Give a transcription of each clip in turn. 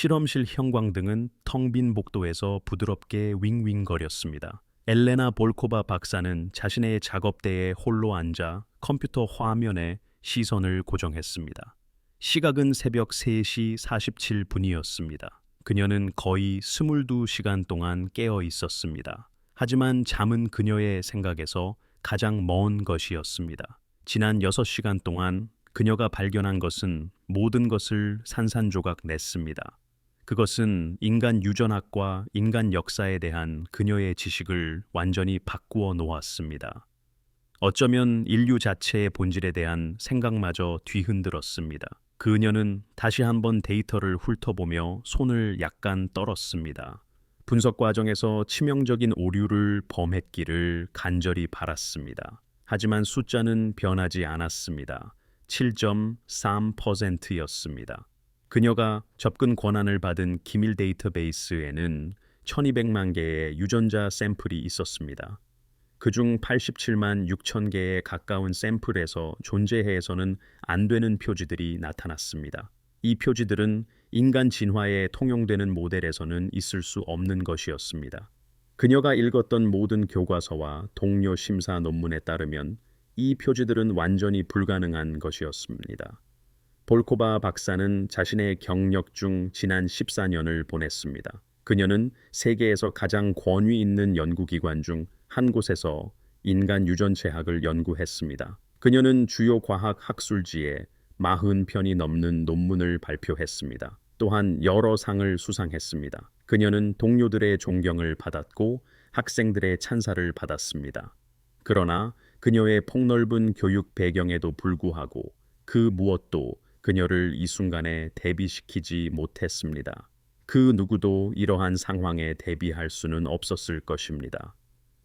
실험실 형광등은 텅 빈 복도에서 부드럽게 윙윙거렸습니다. 엘레나 볼코바 박사는 자신의 작업대에 홀로 앉아 컴퓨터 화면에 시선을 고정했습니다. 시각은 새벽 3시 47분이었습니다. 그녀는 거의 22시간 동안 깨어 있었습니다. 하지만 잠은 그녀의 생각에서 가장 먼 것이었습니다. 지난 6시간 동안 그녀가 발견한 것은 모든 것을 산산조각 냈습니다. 그것은 인간 유전학과 인간 역사에 대한 그녀의 지식을 완전히 바꾸어 놓았습니다. 어쩌면 인류 자체의 본질에 대한 생각마저 뒤흔들었습니다. 그녀는 다시 한번 데이터를 훑어보며 손을 약간 떨었습니다. 분석 과정에서 치명적인 오류를 범했기를 간절히 바랐습니다. 하지만 숫자는 변하지 않았습니다. 7.3%였습니다. 그녀가 접근 권한을 받은 기밀 데이터베이스에는 1200만 개의 유전자 샘플이 있었습니다. 그중 87만 6천 개에 가까운 샘플에서 존재해서는 안 되는 표지들이 나타났습니다. 이 표지들은 인간 진화에 통용되는 모델에서는 있을 수 없는 것이었습니다. 그녀가 읽었던 모든 교과서와 동료 심사 논문에 따르면 이 표지들은 완전히 불가능한 것이었습니다. 볼코바 박사는 자신의 경력 중 지난 14년을 보냈습니다. 그녀는 세계에서 가장 권위 있는 연구기관 중 한 곳에서 인간 유전체학을 연구했습니다. 그녀는 주요 과학 학술지에 40편이 넘는 논문을 발표했습니다. 또한 여러 상을 수상했습니다. 그녀는 동료들의 존경을 받았고 학생들의 찬사를 받았습니다. 그러나 그녀의 폭넓은 교육 배경에도 불구하고 그 무엇도 그녀를 이 순간에 대비시키지 못했습니다. 그 누구도 이러한 상황에 대비할 수는 없었을 것입니다.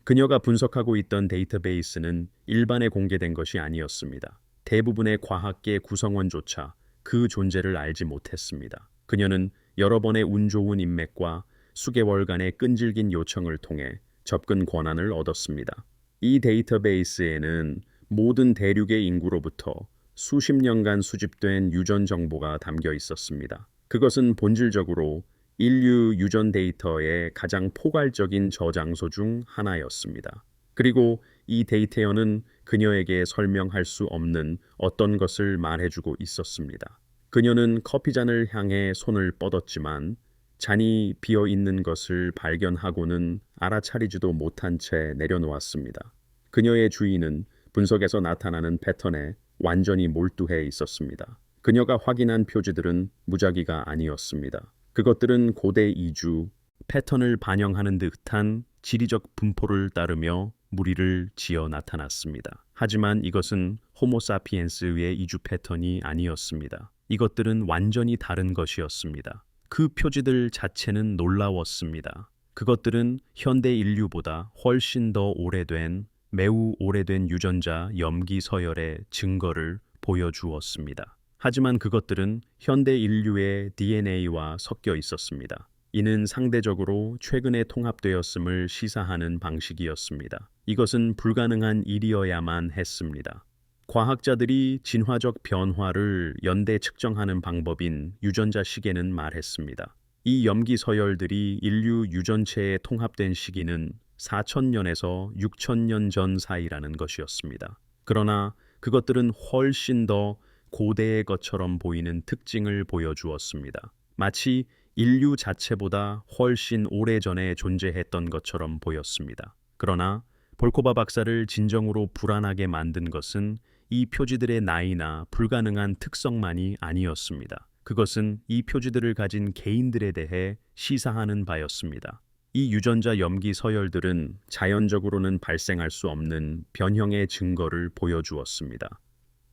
그녀가 분석하고 있던 데이터베이스는 일반에 공개된 것이 아니었습니다. 대부분의 과학계 구성원조차 그 존재를 알지 못했습니다. 그녀는 여러 번의 운 좋은 인맥과 수개월간의 끈질긴 요청을 통해 접근 권한을 얻었습니다. 이 데이터베이스에는 모든 대륙의 인구로부터 수십 년간 수집된 유전 정보가 담겨 있었습니다. 그것은 본질적으로 인류 유전 데이터의 가장 포괄적인 저장소 중 하나였습니다. 그리고 이 데이터는 그녀에게 설명할 수 없는 어떤 것을 말해주고 있었습니다. 그녀는 커피잔을 향해 손을 뻗었지만 잔이 비어 있는 것을 발견하고는 알아차리지도 못한 채 내려놓았습니다. 그녀의 주인은 분석에서 나타나는 패턴에 완전히 몰두해 있었습니다. 그녀가 확인한 표지들은 무작위가 아니었습니다. 그것들은 고대 이주, 패턴을 반영하는 듯한 지리적 분포를 따르며 무리를 지어 나타났습니다. 하지만 이것은 호모사피엔스의 이주 패턴이 아니었습니다. 이것들은 완전히 다른 것이었습니다. 그 표지들 자체는 놀라웠습니다. 그것들은 현대 인류보다 훨씬 더 오래된, 매우 오래된 유전자 염기 서열의 증거를 보여주었습니다. 하지만 그것들은 현대 인류의 DNA와 섞여 있었습니다. 이는 상대적으로 최근에 통합되었음을 시사하는 방식이었습니다. 이것은 불가능한 일이어야만 했습니다. 과학자들이 진화적 변화를 연대 측정하는 방법인 유전자 시계는 말했습니다. 이 염기 서열들이 인류 유전체에 통합된 시기는 4,000년에서 6,000년 전 사이라는 것이었습니다. 그러나 그것들은 훨씬 더 고대의 것처럼 보이는 특징을 보여주었습니다. 마치 인류 자체보다 훨씬 오래전에 존재했던 것처럼 보였습니다. 그러나 볼코바 박사를 진정으로 불안하게 만든 것은 이 표지들의 나이나 불가능한 특성만이 아니었습니다. 그것은 이 표지들을 가진 개인들에 대해 시사하는 바였습니다. 이 유전자 염기 서열들은 자연적으로는 발생할 수 없는 변형의 증거를 보여주었습니다.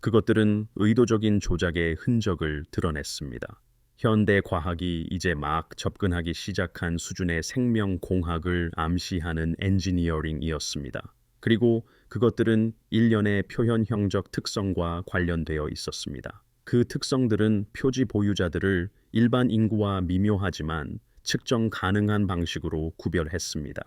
그것들은 의도적인 조작의 흔적을 드러냈습니다. 현대 과학이 이제 막 접근하기 시작한 수준의 생명공학을 암시하는 엔지니어링이었습니다. 그리고 그것들은 일련의 표현형적 특성과 관련되어 있었습니다. 그 특성들은 표지 보유자들을 일반 인구와 미묘하지만 측정 가능한 방식으로 구별했습니다.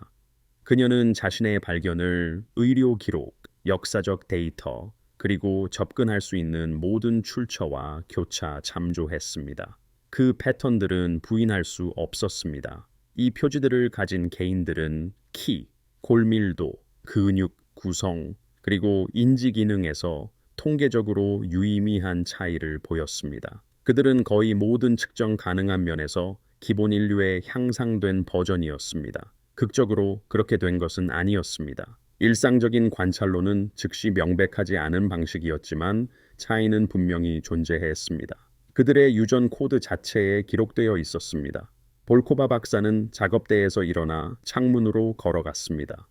그녀는 자신의 발견을 의료 기록, 역사적 데이터, 그리고 접근할 수 있는 모든 출처와 교차 참조했습니다. 그 패턴들은 부인할 수 없었습니다. 이 표지들을 가진 개인들은 키, 골밀도, 근육 구성, 그리고 인지 기능에서 통계적으로 유의미한 차이를 보였습니다. 그들은 거의 모든 측정 가능한 면에서 기본 인류의 향상된 버전이었습니다. 극적으로 그렇게 된 것은 아니었습니다. 일상적인 관찰로는 즉시 명백하지 않은 방식이었지만 차이는 분명히 존재했습니다. 그들의 유전 코드 자체에 기록되어 있었습니다. 볼코바 박사는 작업대에서 일어나 창문으로 걸어갔습니다.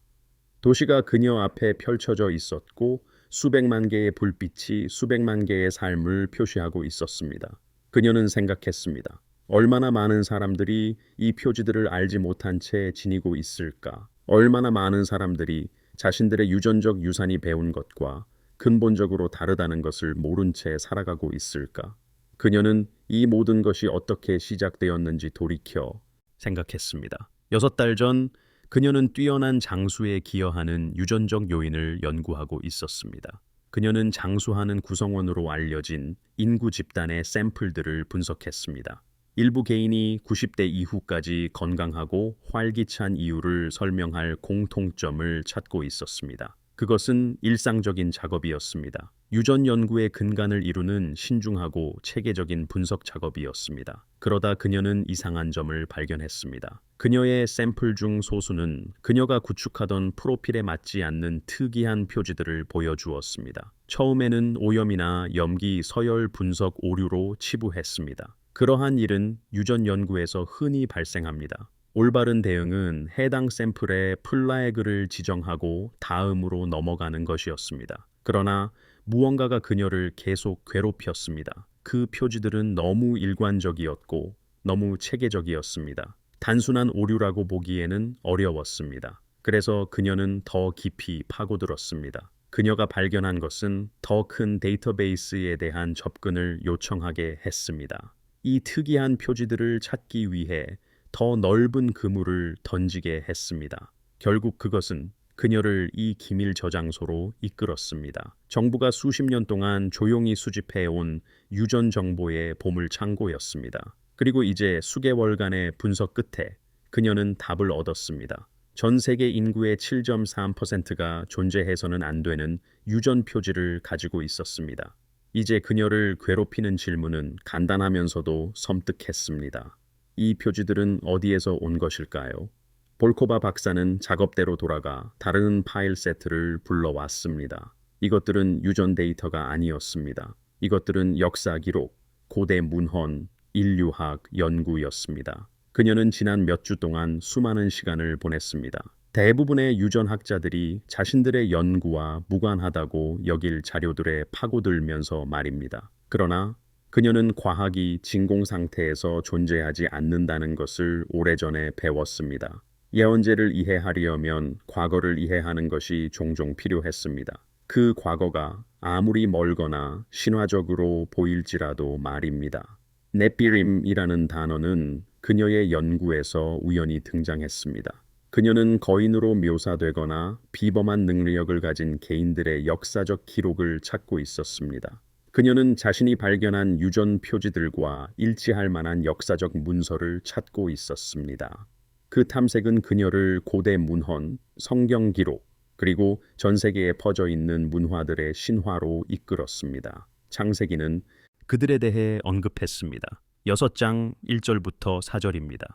도시가 그녀 앞에 펼쳐져 있었고 수백만 개의 불빛이 수백만 개의 삶을 표시하고 있었습니다. 그녀는 생각했습니다. 얼마나 많은 사람들이 이 표지들을 알지 못한 채 지니고 있을까? 얼마나 많은 사람들이 자신들의 유전적 유산이 배운 것과 근본적으로 다르다는 것을 모른 채 살아가고 있을까? 그녀는 이 모든 것이 어떻게 시작되었는지 돌이켜 생각했습니다. 6달 전 그녀는 뛰어난 장수에 기여하는 유전적 요인을 연구하고 있었습니다. 그녀는 장수하는 구성원으로 알려진 인구 집단의 샘플들을 분석했습니다. 일부 개인이 90대 이후까지 건강하고 활기찬 이유를 설명할 공통점을 찾고 있었습니다. 그것은 일상적인 작업이었습니다. 유전 연구의 근간을 이루는 신중하고 체계적인 분석 작업이었습니다. 그러다 그녀는 이상한 점을 발견했습니다. 그녀의 샘플 중 소수는 그녀가 구축하던 프로필에 맞지 않는 특이한 표지들을 보여주었습니다. 처음에는 오염이나 염기 서열 분석 오류로 치부했습니다. 그러한 일은 유전 연구에서 흔히 발생합니다. 올바른 대응은 해당 샘플의 플래그를 지정하고 다음으로 넘어가는 것이었습니다. 그러나 무언가가 그녀를 계속 괴롭혔습니다. 그 표지들은 너무 일관적이었고 너무 체계적이었습니다. 단순한 오류라고 보기에는 어려웠습니다. 그래서 그녀는 더 깊이 파고들었습니다. 그녀가 발견한 것은 더 큰 데이터베이스에 대한 접근을 요청하게 했습니다. 이 특이한 표지들을 찾기 위해 더 넓은 그물을 던지게 했습니다. 결국 그것은 그녀를 이 기밀 저장소로 이끌었습니다. 정부가 수십 년 동안 조용히 수집해온 유전 정보의 보물 창고였습니다. 그리고 이제 수개월간의 분석 끝에 그녀는 답을 얻었습니다. 전 세계 인구의 7.3%가 존재해서는 안 되는 유전 표지를 가지고 있었습니다. 이제 그녀를 괴롭히는 질문은 간단하면서도 섬뜩했습니다. 이 표지들은 어디에서 온 것일까요? 볼코바 박사는 작업대로 돌아가 다른 파일 세트를 불러왔습니다. 이것들은 유전 데이터가 아니었습니다. 이것들은 역사 기록, 고대 문헌, 인류학 연구였습니다. 그녀는 지난 몇 주 동안 수많은 시간을 보냈습니다. 대부분의 유전학자들이 자신들의 연구와 무관하다고 여길 자료들에 파고들면서 말입니다. 그러나 그녀는 과학이 진공 상태에서 존재하지 않는다는 것을 오래전에 배웠습니다. 예언제를 이해하려면 과거를 이해하는 것이 종종 필요했습니다. 그 과거가 아무리 멀거나 신화적으로 보일지라도 말입니다. 네피림이라는 단어는 그녀의 연구에서 우연히 등장했습니다. 그녀는 거인으로 묘사되거나 비범한 능력을 가진 개인들의 역사적 기록을 찾고 있었습니다. 그녀는 자신이 발견한 유전 표지들과 일치할 만한 역사적 문서를 찾고 있었습니다. 그 탐색은 그녀를 고대 문헌, 성경 기록, 그리고 전 세계에 퍼져 있는 문화들의 신화로 이끌었습니다. 창세기는 그들에 대해 언급했습니다. 6장 1절부터 4절입니다.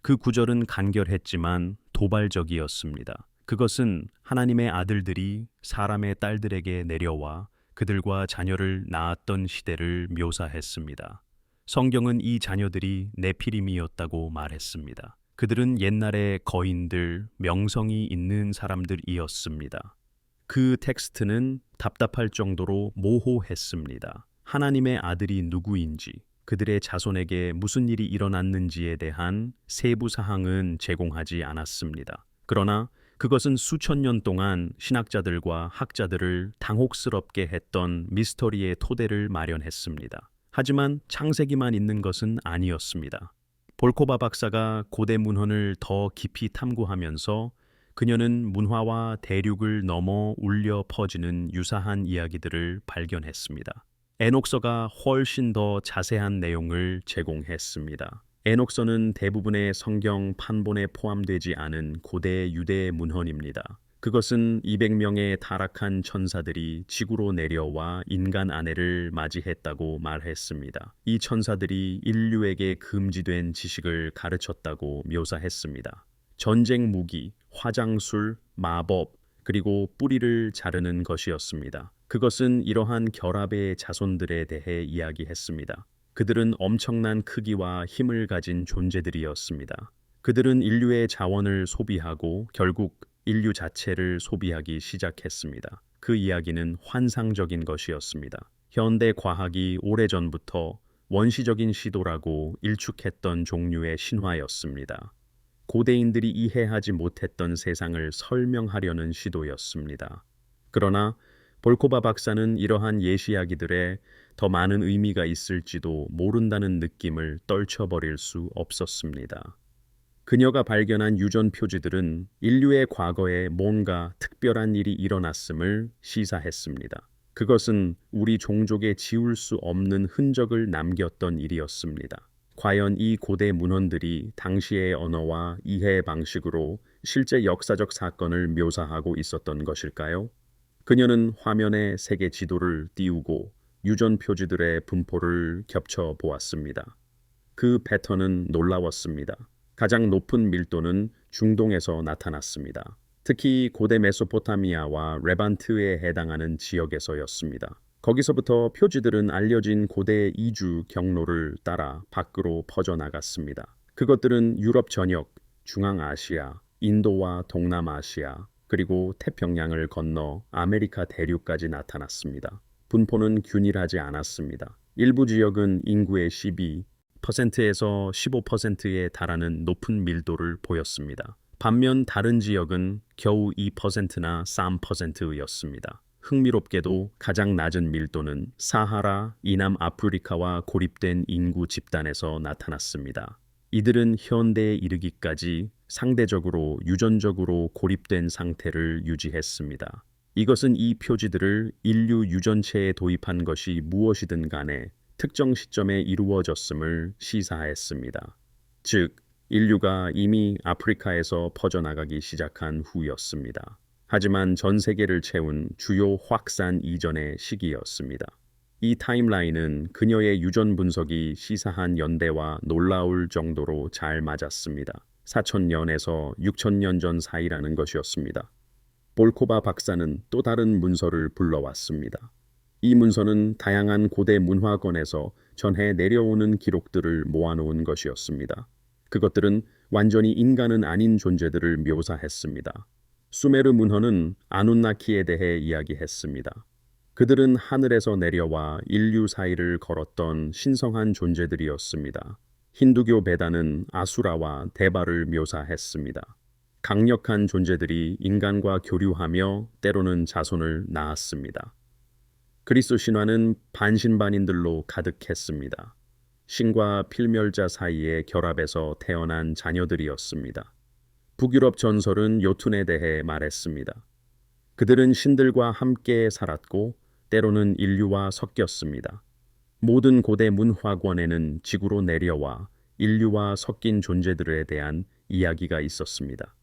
그 구절은 간결했지만 도발적이었습니다. 그것은 하나님의 아들들이 사람의 딸들에게 내려와 그들과 자녀를 낳았던 시대를 묘사했습니다. 성경은 이 자녀들이 네피림이었다고 말했습니다. 그들은 옛날의 거인들, 명성이 있는 사람들이었습니다. 그 텍스트는 답답할 정도로 모호했습니다. 하나님의 아들이 누구인지, 그들의 자손에게 무슨 일이 일어났는지에 대한 세부 사항은 제공하지 않았습니다. 그러나 그것은 수천 년 동안 신학자들과 학자들을 당혹스럽게 했던 미스터리의 토대를 마련했습니다. 하지만 창세기만 있는 것은 아니었습니다. 볼코바 박사가 고대 문헌을 더 깊이 탐구하면서 그녀는 문화와 대륙을 넘어 울려 퍼지는 유사한 이야기들을 발견했습니다. 에녹서가 훨씬 더 자세한 내용을 제공했습니다. 에녹서는 대부분의 성경 판본에 포함되지 않은 고대 유대 문헌입니다. 그것은 200명의 타락한 천사들이 지구로 내려와 인간 아내를 맞이했다고 말했습니다. 이 천사들이 인류에게 금지된 지식을 가르쳤다고 묘사했습니다. 전쟁 무기, 화장술, 마법, 그리고 뿌리를 자르는 것이었습니다. 그것은 이러한 결합의 자손들에 대해 이야기했습니다. 그들은 엄청난 크기와 힘을 가진 존재들이었습니다. 그들은 인류의 자원을 소비하고 결국 인류 자체를 소비하기 시작했습니다. 그 이야기는 환상적인 것이었습니다. 현대 과학이 오래전부터 원시적인 시도라고 일축했던 종류의 신화였습니다. 고대인들이 이해하지 못했던 세상을 설명하려는 시도였습니다. 그러나 볼코바 박사는 이러한 예시이야기들에 더 많은 의미가 있을지도 모른다는 느낌을 떨쳐버릴 수 없었습니다. 그녀가 발견한 유전 표지들은 인류의 과거에 뭔가 특별한 일이 일어났음을 시사했습니다. 그것은 우리 종족에 지울 수 없는 흔적을 남겼던 일이었습니다. 과연 이 고대 문헌들이 당시의 언어와 이해 방식으로 실제 역사적 사건을 묘사하고 있었던 것일까요? 그녀는 화면에 세계 지도를 띄우고 유전 표지들의 분포를 겹쳐 보았습니다. 그 패턴은 놀라웠습니다. 가장 높은 밀도는 중동에서 나타났습니다. 특히 고대 메소포타미아와 레반트에 해당하는 지역에서였습니다. 거기서부터 표지들은 알려진 고대 이주 경로를 따라 밖으로 퍼져나갔습니다. 그것들은 유럽 전역, 중앙아시아, 인도와 동남아시아, 그리고 태평양을 건너 아메리카 대륙까지 나타났습니다. 분포는 균일하지 않았습니다. 일부 지역은 인구의 12%에서 15%에 달하는 높은 밀도를 보였습니다. 반면 다른 지역은 겨우 2%나 3%였습니다. 흥미롭게도 가장 낮은 밀도는 사하라, 이남 아프리카와 고립된 인구 집단에서 나타났습니다. 이들은 현대에 이르기까지 상대적으로 유전적으로 고립된 상태를 유지했습니다. 이것은 이 표지들을 인류 유전체에 도입한 것이 무엇이든 간에 특정 시점에 이루어졌음을 시사했습니다. 즉, 인류가 이미 아프리카에서 퍼져나가기 시작한 후였습니다. 하지만 전 세계를 채운 주요 확산 이전의 시기였습니다. 이 타임라인은 그녀의 유전 분석이 시사한 연대와 놀라울 정도로 잘 맞았습니다. 4,000년에서 6,000년 전 사이라는 것이었습니다. 볼코바 박사는 또 다른 문서를 불러왔습니다. 이 문서는 다양한 고대 문화권에서 전해 내려오는 기록들을 모아놓은 것이었습니다. 그것들은 완전히 인간은 아닌 존재들을 묘사했습니다. 수메르 문헌은 아눈나키에 대해 이야기했습니다. 그들은 하늘에서 내려와 인류 사이를 걸었던 신성한 존재들이었습니다. 힌두교 베다는 아수라와 데바를 묘사했습니다. 강력한 존재들이 인간과 교류하며 때로는 자손을 낳았습니다. 그리스 신화는 반신반인들로 가득했습니다. 신과 필멸자 사이의 결합에서 태어난 자녀들이었습니다. 북유럽 전설은 요툰에 대해 말했습니다. 그들은 신들과 함께 살았고 때로는 인류와 섞였습니다. 모든 고대 문화권에는 지구로 내려와 인류와 섞인 존재들에 대한 이야기가 있었습니다.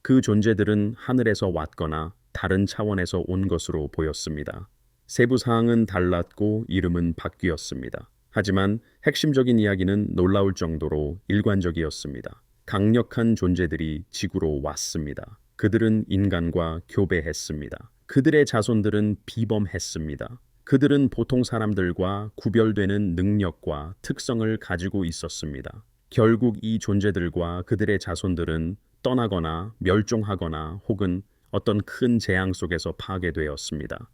그 존재들은 하늘에서 왔거나 다른 차원에서 온 것으로 보였습니다. 세부 사항은 달랐고 이름은 바뀌었습니다. 하지만 핵심적인 이야기는 놀라울 정도로 일관적이었습니다. 강력한 존재들이 지구로 왔습니다. 그들은 인간과 교배했습니다. 그들의 자손들은 비범했습니다. 그들은 보통 사람들과 구별되는 능력과 특성을 가지고 있었습니다. 결국 이 존재들과 그들의 자손들은 떠나거나 멸종하거나 혹은 어떤 큰 재앙 속에서 파괴되었습니다.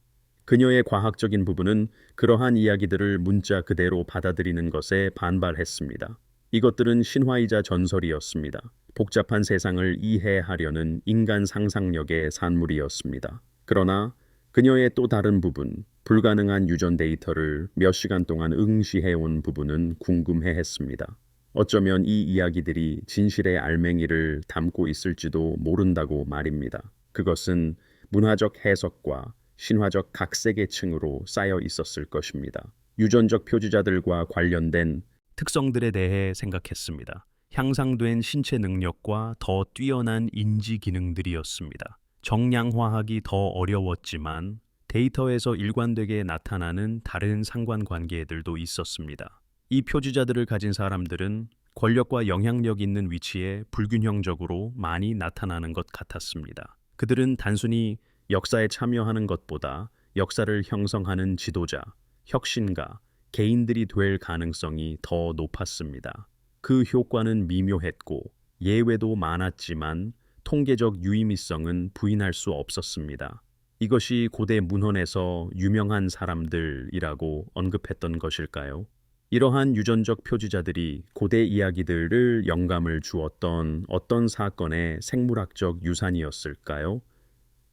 그녀의 과학적인 부분은 그러한 이야기들을 문자 그대로 받아들이는 것에 반발했습니다. 이것들은 신화이자 전설이었습니다. 복잡한 세상을 이해하려는 인간 상상력의 산물이었습니다. 그러나 그녀의 또 다른 부분, 불가능한 유전 데이터를 몇 시간 동안 응시해온 부분은 궁금해했습니다. 어쩌면 이 이야기들이 진실의 알맹이를 담고 있을지도 모른다고 말입니다. 그것은 문화적 해석과 신화적 각세계층으로 쌓여 있었을 것입니다. 유전적 표지자들과 관련된 특성들에 대해 생각했습니다. 향상된 신체 능력과 더 뛰어난 인지 기능들이었습니다. 정량화하기 더 어려웠지만 데이터에서 일관되게 나타나는 다른 상관관계들도 있었습니다. 이 표지자들을 가진 사람들은 권력과 영향력 있는 위치에 불균형적으로 많이 나타나는 것 같았습니다. 그들은 단순히 역사에 참여하는 것보다 역사를 형성하는 지도자, 혁신가, 개인들이 될 가능성이 더 높았습니다. 그 효과는 미묘했고 예외도 많았지만 통계적 유의미성은 부인할 수 없었습니다. 이것이 고대 문헌에서 유명한 사람들이라고 언급했던 것일까요? 이러한 유전적 표지자들이 고대 이야기들을 영감을 주었던 어떤 사건의 생물학적 유산이었을까요?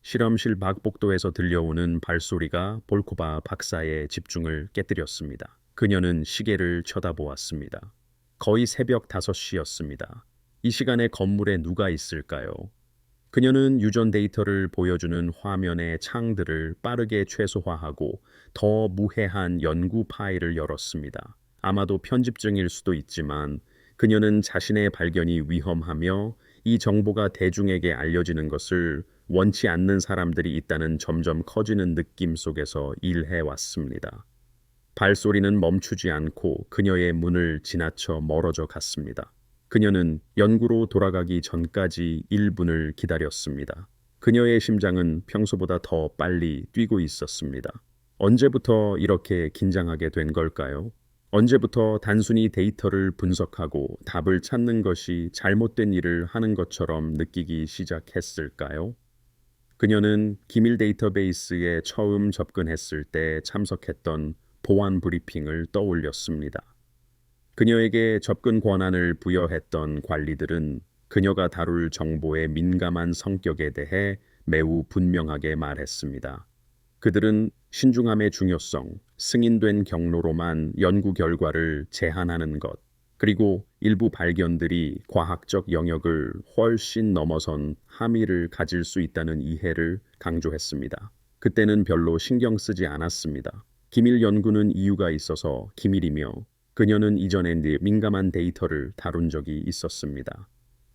실험실 박복도에서 들려오는 발소리가 볼코바 박사의 집중을 깨뜨렸습니다. 그녀는 시계를 쳐다보았습니다. 거의 새벽 5시였습니다. 이 시간에 건물에 누가 있을까요? 그녀는 유전 데이터를 보여주는 화면의 창들을 빠르게 최소화하고 더 무해한 연구 파일을 열었습니다. 아마도 편집증일 수도 있지만 그녀는 자신의 발견이 위험하며 이 정보가 대중에게 알려지는 것을 원치 않는 사람들이 있다는 점점 커지는 느낌 속에서 일해왔습니다. 발소리는 멈추지 않고 그녀의 문을 지나쳐 멀어져 갔습니다. 그녀는 연구로 돌아가기 전까지 1분을 기다렸습니다. 그녀의 심장은 평소보다 더 빨리 뛰고 있었습니다. 언제부터 이렇게 긴장하게 된 걸까요? 언제부터 단순히 데이터를 분석하고 답을 찾는 것이 잘못된 일을 하는 것처럼 느끼기 시작했을까요? 그녀는 기밀 데이터베이스에 처음 접근했을 때 참석했던 보안 브리핑을 떠올렸습니다. 그녀에게 접근 권한을 부여했던 관리들은 그녀가 다룰 정보의 민감한 성격에 대해 매우 분명하게 말했습니다. 그들은 신중함의 중요성, 승인된 경로로만 연구 결과를 제한하는 것, 그리고 일부 발견들이 과학적 영역을 훨씬 넘어선 함의를 가질 수 있다는 이해를 강조했습니다. 그때는 별로 신경 쓰지 않았습니다. 기밀 연구는 이유가 있어서 기밀이며 그녀는 이전에 민감한 데이터를 다룬 적이 있었습니다.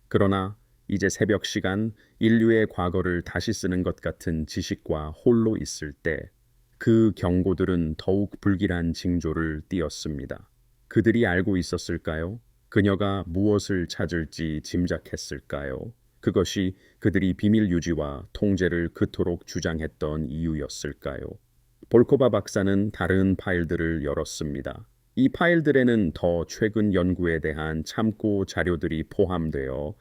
그러나 이제 새벽 시간 인류의 과거를 다시 쓰는 것 같은 지식과 홀로 있을 때 그 경고들은 더욱 불길한 징조를 띄었습니다. 그들이 알고 있었을까요? 그녀가 무엇을 찾을지 짐작했을까요? 그것이 그들이 비밀 유지와 통제를 그토록 주장했던 이유였을까요? 볼코바 박사는 다른 파일들을 열었습니다. 이 파일들에는 더 최근 연구에 대한 참고 자료들이 포함되어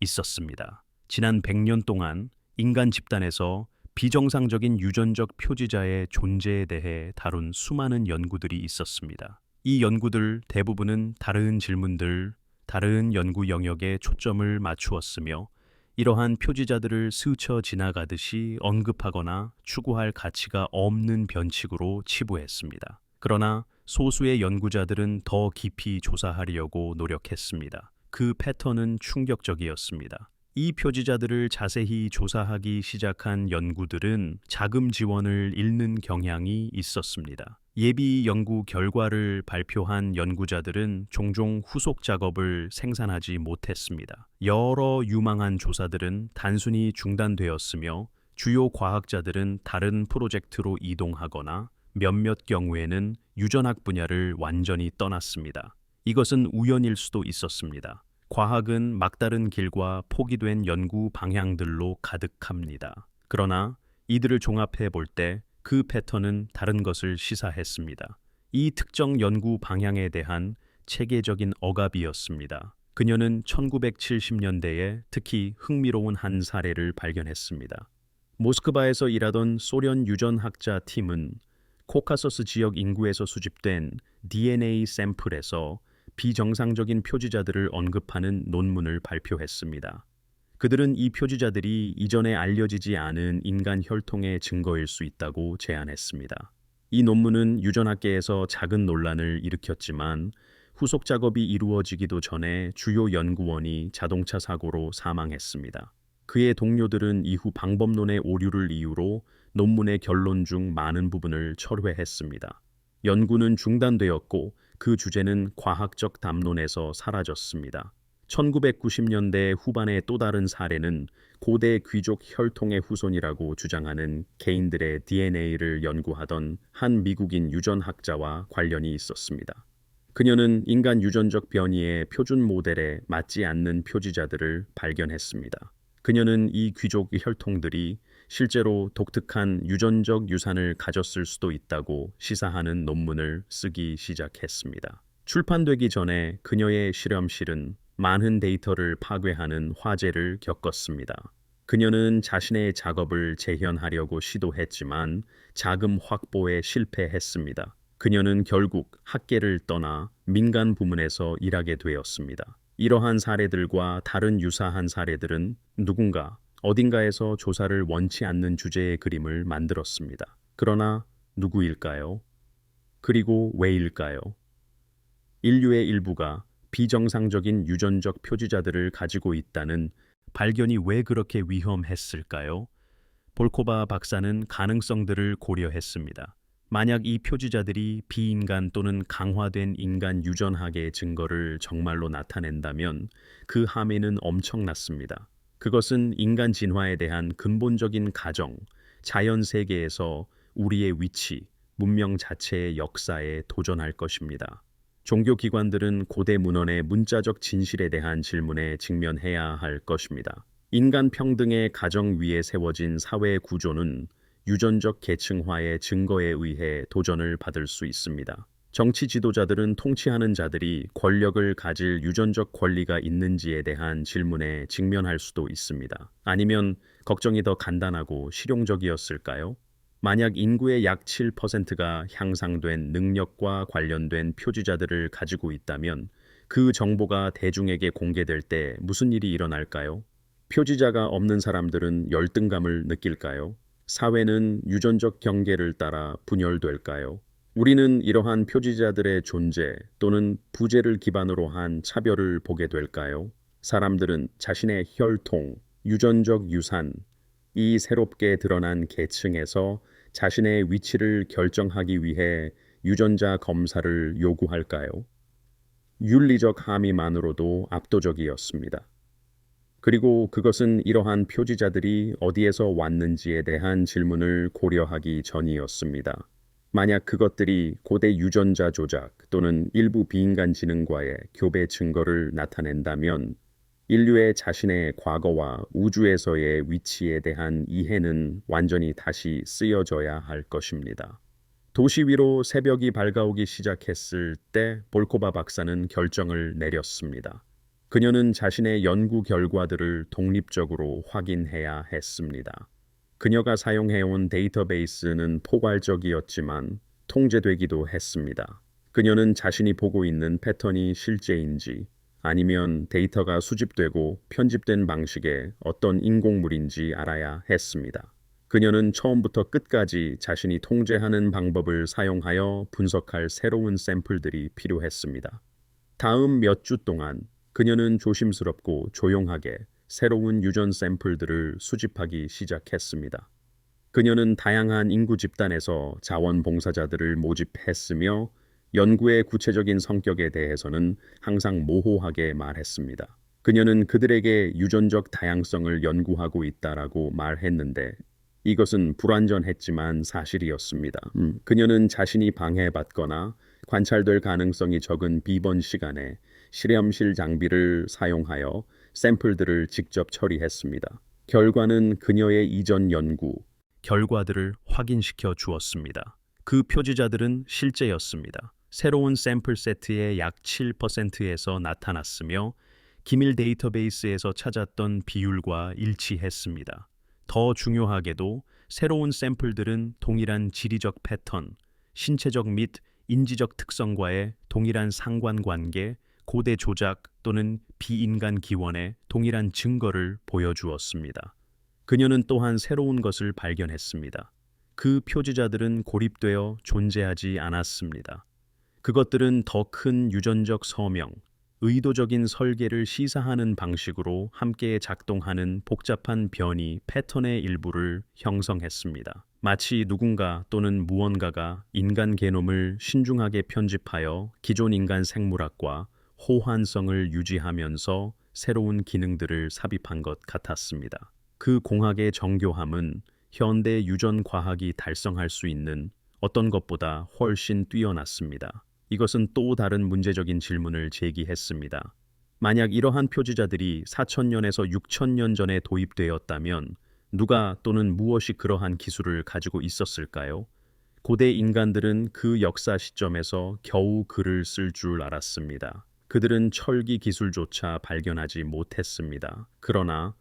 있었습니다. 지난 100년 동안 인간 집단에서 비정상적인 유전적 표지자의 존재에 대해 다룬 수많은 연구들이 있었습니다. 이 연구들 대부분은 다른 질문들, 다른 연구 영역에 초점을 맞추었으며 이러한 표지자들을 스쳐 지나가듯이 언급하거나 추구할 가치가 없는 변칙으로 치부했습니다. 그러나 소수의 연구자들은 더 깊이 조사하려고 노력했습니다. 그 패턴은 충격적이었습니다. 이 표지자들을 자세히 조사하기 시작한 연구들은 자금 지원을 잃는 경향이 있었습니다. 예비 연구 결과를 발표한 연구자들은 종종 후속 작업을 생산하지 못했습니다. 여러 유망한 조사들은 단순히 중단되었으며 주요 과학자들은 다른 프로젝트로 이동하거나 몇몇 경우에는 유전학 분야를 완전히 떠났습니다. 이것은 우연일 수도 있었습니다. 과학은 막다른 길과 포기된 연구 방향들로 가득합니다. 그러나 이들을 종합해 볼 때 그 패턴은 다른 것을 시사했습니다. 이 특정 연구 방향에 대한 체계적인 억압이었습니다. 그녀는 1970년대에 특히 흥미로운 한 사례를 발견했습니다. 모스크바에서 일하던 소련 유전학자 팀은 코카서스 지역 인구에서 수집된 DNA 샘플에서 비정상적인 표지자들을 언급하는 논문을 발표했습니다. 그들은 이 표지자들이 이전에 알려지지 않은 인간 혈통의 증거일 수 있다고 제안했습니다. 이 논문은 유전학계에서 작은 논란을 일으켰지만 후속 작업이 이루어지기도 전에 주요 연구원이 자동차 사고로 사망했습니다. 그의 동료들은 이후 방법론의 오류를 이유로 논문의 결론 중 많은 부분을 철회했습니다. 연구는 중단되었고 그 주제는 과학적 담론에서 사라졌습니다. 1990년대 후반의 또 다른 사례는 고대 귀족 혈통의 후손이라고 주장하는 개인들의 DNA를 연구하던 한 미국인 유전학자와 관련이 있었습니다. 그녀는 인간 유전적 변이의 표준 모델에 맞지 않는 표지자들을 발견했습니다. 그녀는 이 귀족 혈통들이 실제로 독특한 유전적 유산을 가졌을 수도 있다고 시사하는 논문을 쓰기 시작했습니다. 출판되기 전에 그녀의 실험실은 많은 데이터를 파괴하는 화재를 겪었습니다. 그녀는 자신의 작업을 재현하려고 시도했지만 자금 확보에 실패했습니다. 그녀는 결국 학계를 떠나 민간 부문에서 일하게 되었습니다. 이러한 사례들과 다른 유사한 사례들은 누군가 어딘가에서 조사를 원치 않는 주제의 그림을 만들었습니다. 그러나 누구일까요? 그리고 왜일까요? 인류의 일부가 비정상적인 유전적 표지자들을 가지고 있다는 발견이 왜 그렇게 위험했을까요? 볼코바 박사는 가능성들을 고려했습니다. 만약 이 표지자들이 비인간 또는 강화된 인간 유전학의 증거를 정말로 나타낸다면 그 함의는 엄청났습니다. 그것은 인간 진화에 대한 근본적인 가정, 자연 세계에서 우리의 위치, 문명 자체의 역사에 도전할 것입니다. 종교기관들은 고대 문헌의 문자적 진실에 대한 질문에 직면해야 할 것입니다. 인간 평등의 가정 위에 세워진 사회 구조는 유전적 계층화의 증거에 의해 도전을 받을 수 있습니다. 정치 지도자들은 통치하는 자들이 권력을 가질 유전적 권리가 있는지에 대한 질문에 직면할 수도 있습니다. 아니면 걱정이 더 간단하고 실용적이었을까요? 만약 인구의 약 7%가 향상된 능력과 관련된 표지자들을 가지고 있다면 그 정보가 대중에게 공개될 때 무슨 일이 일어날까요? 표지자가 없는 사람들은 열등감을 느낄까요? 사회는 유전적 경계를 따라 분열될까요? 우리는 이러한 표지자들의 존재 또는 부재를 기반으로 한 차별을 보게 될까요? 사람들은 자신의 혈통, 유전적 유산, 이 새롭게 드러난 계층에서 자신의 위치를 결정하기 위해 유전자 검사를 요구할까요? 윤리적 함의만으로도 압도적이었습니다. 그리고 그것은 이러한 표지자들이 어디에서 왔는지에 대한 질문을 고려하기 전이었습니다. 만약 그것들이 고대 유전자 조작 또는 일부 비인간 지능과의 교배 증거를 나타낸다면 인류의 자신의 과거와 우주에서의 위치에 대한 이해는 완전히 다시 쓰여져야 할 것입니다. 도시 위로 새벽이 밝아오기 시작했을 때 볼코바 박사는 결정을 내렸습니다. 그녀는 자신의 연구 결과들을 독립적으로 확인해야 했습니다. 그녀가 사용해온 데이터베이스는 포괄적이었지만 통제되기도 했습니다. 그녀는 자신이 보고 있는 패턴이 실제인지 아니면 데이터가 수집되고 편집된 방식의 어떤 인공물인지 알아야 했습니다. 그녀는 처음부터 끝까지 자신이 통제하는 방법을 사용하여 분석할 새로운 샘플들이 필요했습니다. 다음 몇 주 동안 그녀는 조심스럽고 조용하게 새로운 유전 샘플들을 수집하기 시작했습니다. 그녀는 다양한 인구 집단에서 자원봉사자들을 모집했으며 연구의 구체적인 성격에 대해서는 항상 모호하게 말했습니다. 그녀는 그들에게 유전적 다양성을 연구하고 있다라고 말했는데 이것은 불완전했지만 사실이었습니다. 그녀는 자신이 방해받거나 관찰될 가능성이 적은 비번 시간에 실험실 장비를 사용하여 샘플들을 직접 처리했습니다. 결과는 그녀의 이전 연구 결과들을 확인시켜 주었습니다. 그 표지자들은 실제였습니다. 새로운 샘플 세트의 약 7%에서 나타났으며 기밀 데이터베이스에서 찾았던 비율과 일치했습니다. 더 중요하게도 새로운 샘플들은 동일한 지리적 패턴, 신체적 및 인지적 특성과의 동일한 상관관계, 고대 조작 또는 비인간 기원의 동일한 증거를 보여주었습니다. 그녀는 또한 새로운 것을 발견했습니다. 그 표지자들은 고립되어 존재하지 않았습니다. 그것들은 더 큰 유전적 서명, 의도적인 설계를 시사하는 방식으로 함께 작동하는 복잡한 변이 패턴의 일부를 형성했습니다. 마치 누군가 또는 무언가가 인간 게놈을 신중하게 편집하여 기존 인간 생물학과 호환성을 유지하면서 새로운 기능들을 삽입한 것 같았습니다. 그 공학의 정교함은 현대 유전 과학이 달성할 수 있는 어떤 것보다 훨씬 뛰어났습니다. 이것은 또 다른 문제적인 질문을 제기했습니다. 만약 이러한 표지자들이 4천년에서 6천년 전에 도입되었다면 누가 또는 무엇이 그러한 기술을 가지고 있었을까요? 고대 인간들은 그 역사 시점에서 겨우 글을 쓸 줄 알았습니다. 그들은 철기 기술조차 발견하지 못했습니다. 그러나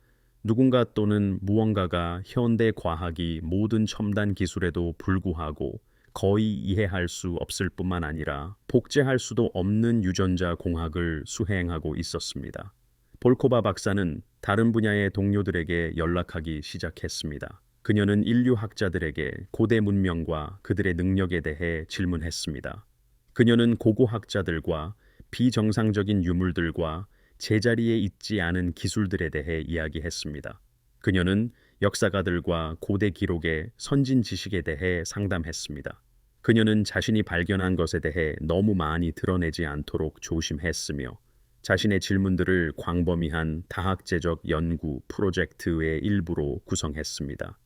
누군가 또는 무언가가 현대 과학이 모든 첨단 기술에도 불구하고 거의 이해할 수 없을 뿐만 아니라 복제할 수도 없는 유전자 공학을 수행하고 있었습니다. 볼코바 박사는 다른 분야의 동료들에게 연락하기 시작했습니다. 그녀는 인류학자들에게 고대 문명과 그들의 능력에 대해 질문했습니다. 그녀는 고고학자들과 비정상적인 유물들과 제자리에 있지 않은 기술들에 대해 이야기했습니다. 그녀는 역사가들과 고대 기록의 선진 지식에 대해 상담했습니다. 그녀는 자신이 발견한 것에 대해 너무 많이 드러내지 않도록 조심했으며 자신의 질문들을 광범위한 다학제적 연구 프로젝트의 일부로 구성했습니다.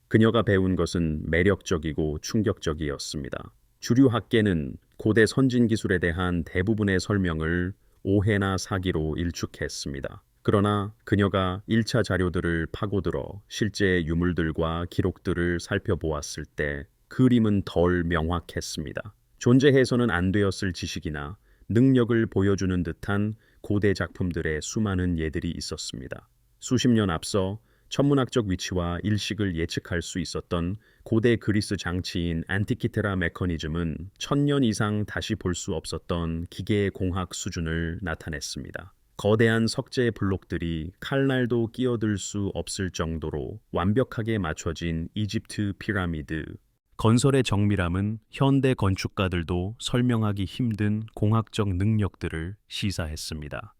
그녀가 배운 것은 매력적이고 충격적이었습니다. 주류 학계는 고대 선진 기술에 대한 대부분의 설명을 오해나 사기로 일축했습니다. 그러나 그녀가 1차 자료들을 파고들어 실제 유물들과 기록들을 살펴보았을 때 그림은 덜 명확했습니다. 존재해서는 안 되었을 지식이나 능력을 보여주는 듯한 고대 작품들의 수많은 예들이 있었습니다. 수십 년 앞서 천문학적 위치와 일식을 예측할 수 있었던 고대 그리스 장치인 안티키테라 메커니즘은 1000년 이상 다시 볼 수 없었던 기계의 공학 수준을 나타냈습니다. 거대한 석재 블록들이 칼날도 끼어들 수 없을 정도로 완벽하게 맞춰진 이집트 피라미드. 건설의 정밀함은 현대 건축가들도 설명하기 힘든 공학적 능력들을 시사했습니다.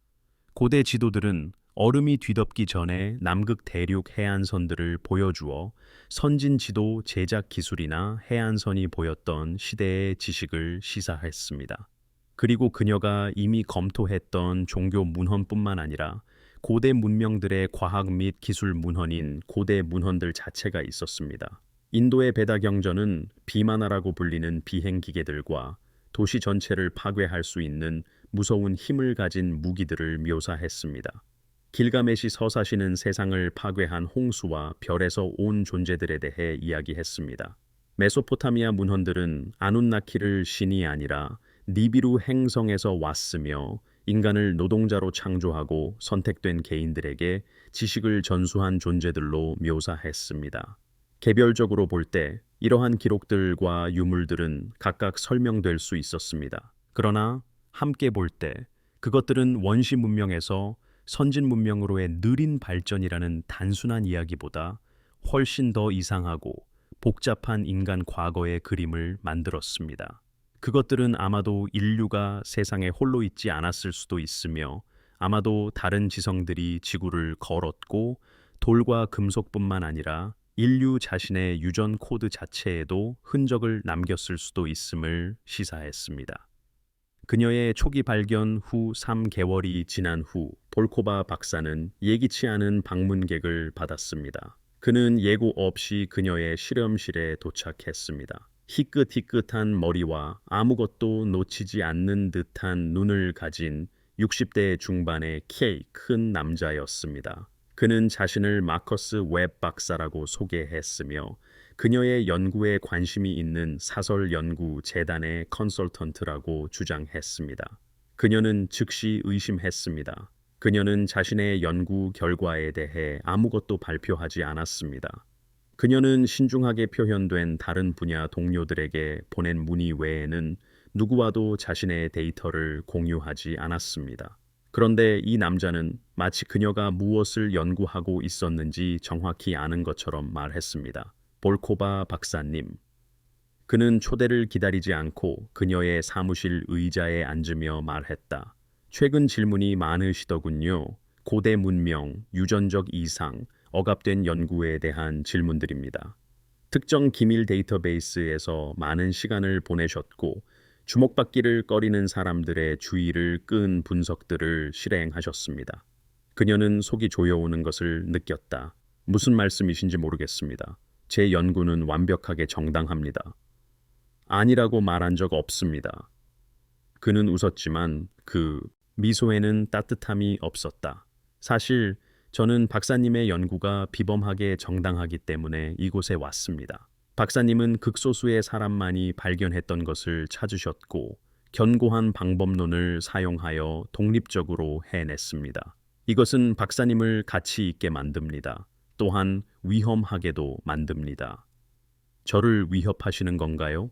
고대 지도들은 얼음이 뒤덮기 전에 남극 대륙 해안선들을 보여주어 선진 지도 제작 기술이나 해안선이 보였던 시대의 지식을 시사했습니다. 그리고 그녀가 이미 검토했던 종교 문헌뿐만 아니라 고대 문명들의 과학 및 기술 문헌인 고대 문헌들 자체가 있었습니다. 인도의 베다경전은 비마나라고 불리는 비행기계들과 도시 전체를 파괴할 수 있는 무서운 힘을 가진 무기들을 묘사했습니다. 길가메시 서사시는 세상을 파괴한 홍수와 별에서 온 존재들에 대해 이야기했습니다. 메소포타미아 문헌들은 아눈나키를 신이 아니라 니비루 행성에서 왔으며 인간을 노동자로 창조하고 선택된 개인들에게 지식을 전수한 존재들로 묘사했습니다. 개별적으로 볼 때 이러한 기록들과 유물들은 각각 설명될 수 있었습니다. 그러나 함께 볼 때 그것들은 원시 문명에서 선진 문명으로의 느린 발전이라는 단순한 이야기보다 훨씬 더 이상하고 복잡한 인간 과거의 그림을 만들었습니다. 그것들은 아마도 인류가 세상에 홀로 있지 않았을 수도 있으며 아마도 다른 지성들이 지구를 걸었고 돌과 금속뿐만 아니라 인류 자신의 유전 코드 자체에도 흔적을 남겼을 수도 있음을 시사했습니다. 그녀의 초기 발견 후 3개월이 지난 후 볼코바 박사는 예기치 않은 방문객을 받았습니다. 그는 예고 없이 그녀의 실험실에 도착했습니다. 희끗희끗한 머리와 아무것도 놓치지 않는 듯한 눈을 가진 60대 중반의 키 큰 남자였습니다. 그는 자신을 마커스 웹 박사라고 소개했으며 그녀의 연구에 관심이 있는 사설 연구 재단의 컨설턴트라고 주장했습니다. 그녀는 즉시 의심했습니다. 그녀는 자신의 연구 결과에 대해 아무것도 발표하지 않았습니다. 그녀는 신중하게 표현된 다른 분야 동료들에게 보낸 문의 외에는 누구와도 자신의 데이터를 공유하지 않았습니다. 그런데 이 남자는 마치 그녀가 무엇을 연구하고 있었는지 정확히 아는 것처럼 말했습니다. 볼코바 박사님. 그는 초대를 기다리지 않고 그녀의 사무실 의자에 앉으며 말했다. 최근 질문이 많으시더군요. 고대 문명, 유전적 이상, 억압된 연구에 대한 질문들입니다. 특정 기밀 데이터베이스에서 많은 시간을 보내셨고 주목받기를 꺼리는 사람들의 주의를 끈 분석들을 실행하셨습니다. 그녀는 속이 조여오는 것을 느꼈다. 무슨 말씀이신지 모르겠습니다. 제 연구는 완벽하게 정당합니다. 아니라고 말한 적 없습니다. 그는 웃었지만 그 미소에는 따뜻함이 없었다. 사실 저는 박사님의 연구가 비범하게 정당하기 때문에 이곳에 왔습니다. 박사님은 극소수의 사람만이 발견했던 것을 찾으셨고 견고한 방법론을 사용하여 독립적으로 해냈습니다. 이것은 박사님을 가치 있게 만듭니다. 또한 위험하게도 만듭니다. 저를 위협하시는 건가요?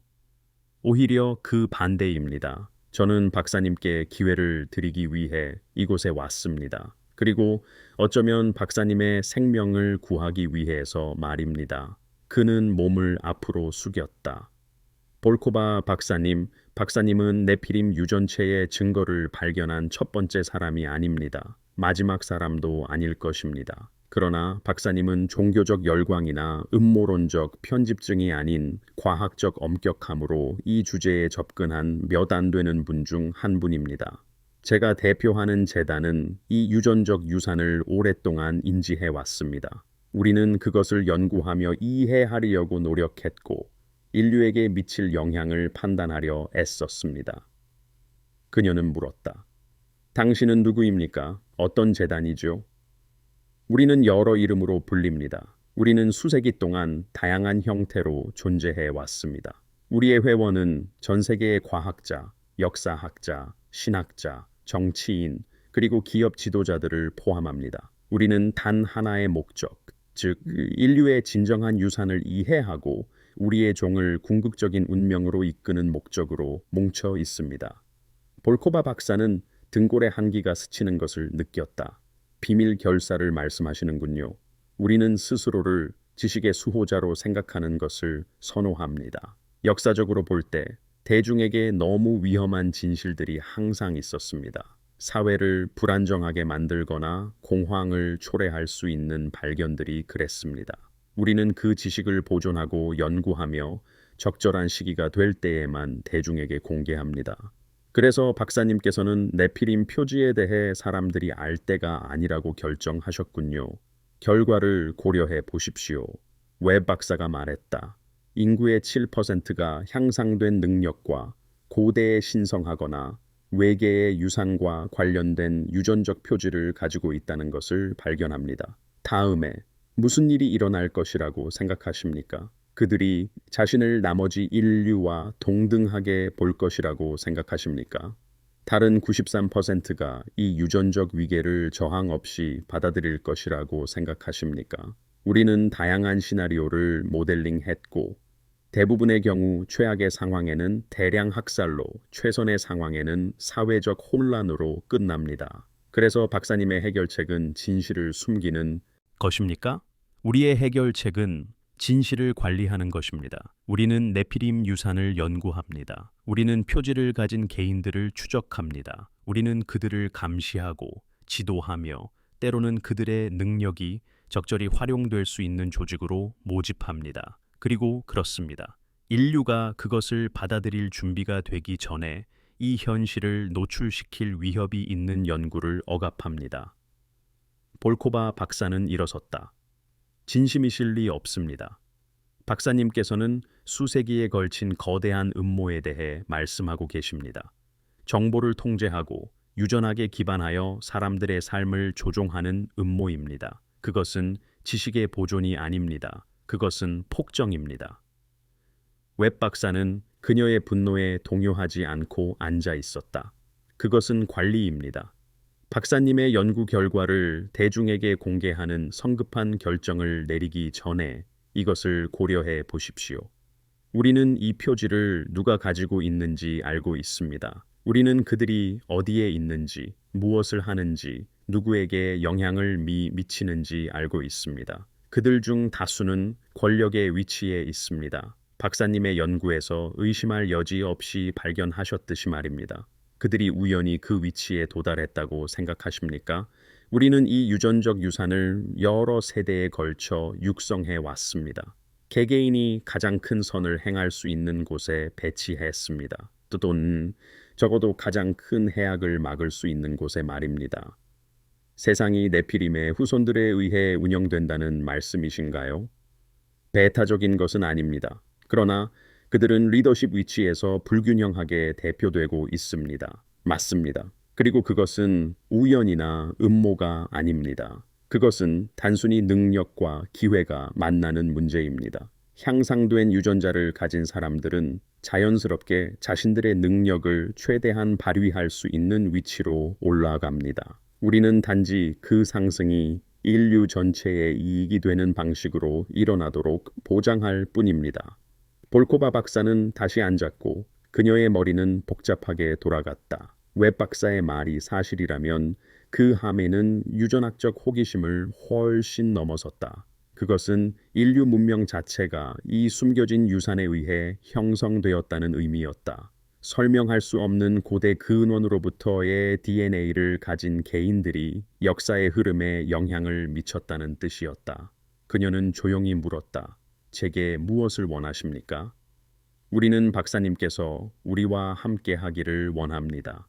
오히려 그 반대입니다. 저는 박사님께 기회를 드리기 위해 이곳에 왔습니다. 그리고 어쩌면 박사님의 생명을 구하기 위해서 말입니다. 그는 몸을 앞으로 숙였다. 볼코바 박사님, 박사님은 네피림 유전체의 증거를 발견한 첫 번째 사람이 아닙니다. 마지막 사람도 아닐 것입니다. 그러나 박사님은 종교적 열광이나 음모론적 편집증이 아닌 과학적 엄격함으로 이 주제에 접근한 몇 안 되는 분 중 한 분입니다. 제가 대표하는 재단은 이 유전적 유산을 오랫동안 인지해 왔습니다. 우리는 그것을 연구하며 이해하려고 노력했고 인류에게 미칠 영향을 판단하려 애썼습니다. 그녀는 물었다. 당신은 누구입니까? 어떤 재단이죠? 우리는 여러 이름으로 불립니다. 우리는 수세기 동안 다양한 형태로 존재해 왔습니다. 우리의 회원은 전 세계의 과학자, 역사학자, 신학자, 정치인, 그리고 기업 지도자들을 포함합니다. 우리는 단 하나의 목적, 즉 인류의 진정한 유산을 이해하고 우리의 종을 궁극적인 운명으로 이끄는 목적으로 뭉쳐 있습니다. 볼코바 박사는 등골에 한기가 스치는 것을 느꼈다. 비밀 결사를 말씀하시는군요. 우리는 스스로를 지식의 수호자로 생각하는 것을 선호합니다. 역사적으로 볼 때 대중에게 너무 위험한 진실들이 항상 있었습니다. 사회를 불안정하게 만들거나 공황을 초래할 수 있는 발견들이 그랬습니다. 우리는 그 지식을 보존하고 연구하며 적절한 시기가 될 때에만 대중에게 공개합니다. 그래서 박사님께서는 네피림 표지에 대해 사람들이 알 때가 아니라고 결정하셨군요. 결과를 고려해 보십시오. 웹 박사가 말했다. 인구의 7%가 향상된 능력과 고대에 신성하거나 외계의 유산과 관련된 유전적 표지를 가지고 있다는 것을 발견합니다. 다음에 무슨 일이 일어날 것이라고 생각하십니까? 그들이 자신을 나머지 인류와 동등하게 볼 것이라고 생각하십니까? 다른 93%가 이 유전적 위계를 저항 없이 받아들일 것이라고 생각하십니까? 우리는 다양한 시나리오를 모델링했고 대부분의 경우 최악의 상황에는 대량 학살로, 최선의 상황에는 사회적 혼란으로 끝납니다. 그래서 박사님의 해결책은 진실을 숨기는 것입니까? 우리의 해결책은 진실을 관리하는 것입니다. 우리는 네피림 유산을 연구합니다. 우리는 표지를 가진 개인들을 추적합니다. 우리는 그들을 감시하고 지도하며 때로는 그들의 능력이 적절히 활용될 수 있는 조직으로 모집합니다. 그리고 그렇습니다. 인류가 그것을 받아들일 준비가 되기 전에 이 현실을 노출시킬 위협이 있는 연구를 억압합니다. 볼코바 박사는 일어섰다. 진심이실 리 없습니다. 박사님께서는 수세기에 걸친 거대한 음모에 대해 말씀하고 계십니다. 정보를 통제하고 유전학에 기반하여 사람들의 삶을 조종하는 음모입니다. 그것은 지식의 보존이 아닙니다. 그것은 폭정입니다. 웹 박사는 그녀의 분노에 동요하지 않고 앉아 있었다. 그것은 관리입니다. 박사님의 연구 결과를 대중에게 공개하는 성급한 결정을 내리기 전에 이것을 고려해 보십시오. 우리는 이 표지를 누가 가지고 있는지 알고 있습니다. 우리는 그들이 어디에 있는지, 무엇을 하는지, 누구에게 영향을 미치는지 알고 있습니다. 그들 중 다수는 권력의 위치에 있습니다. 박사님의 연구에서 의심할 여지 없이 발견하셨듯이 말입니다. 그들이 우연히 그 위치에 도달했다고 생각하십니까? 우리는 이 유전적 유산을 여러 세대에 걸쳐 육성해 왔습니다. 개개인이 가장 큰 선을 행할 수 있는 곳에 배치했습니다. 또는 적어도 가장 큰 해악을 막을 수 있는 곳에 말입니다. 세상이 네피림의 후손들에 의해 운영된다는 말씀이신가요? 배타적인 것은 아닙니다. 그러나 그들은 리더십 위치에서 불균형하게 대표되고 있습니다. 맞습니다. 그리고 그것은 우연이나 음모가 아닙니다. 그것은 단순히 능력과 기회가 만나는 문제입니다. 향상된 유전자를 가진 사람들은 자연스럽게 자신들의 능력을 최대한 발휘할 수 있는 위치로 올라갑니다. 우리는 단지 그 상승이 인류 전체의 이익이 되는 방식으로 일어나도록 보장할 뿐입니다. 볼코바 박사는 다시 앉았고 그녀의 머리는 복잡하게 돌아갔다. 웹 박사의 말이 사실이라면 그 함에는 유전학적 호기심을 훨씬 넘어섰다. 그것은 인류 문명 자체가 이 숨겨진 유산에 의해 형성되었다는 의미였다. 설명할 수 없는 고대 근원으로부터의 DNA를 가진 개인들이 역사의 흐름에 영향을 미쳤다는 뜻이었다. 그녀는 조용히 물었다. 제게 무엇을 원하십니까? 우리는 박사님께서 우리와 함께 하기를 원합니다.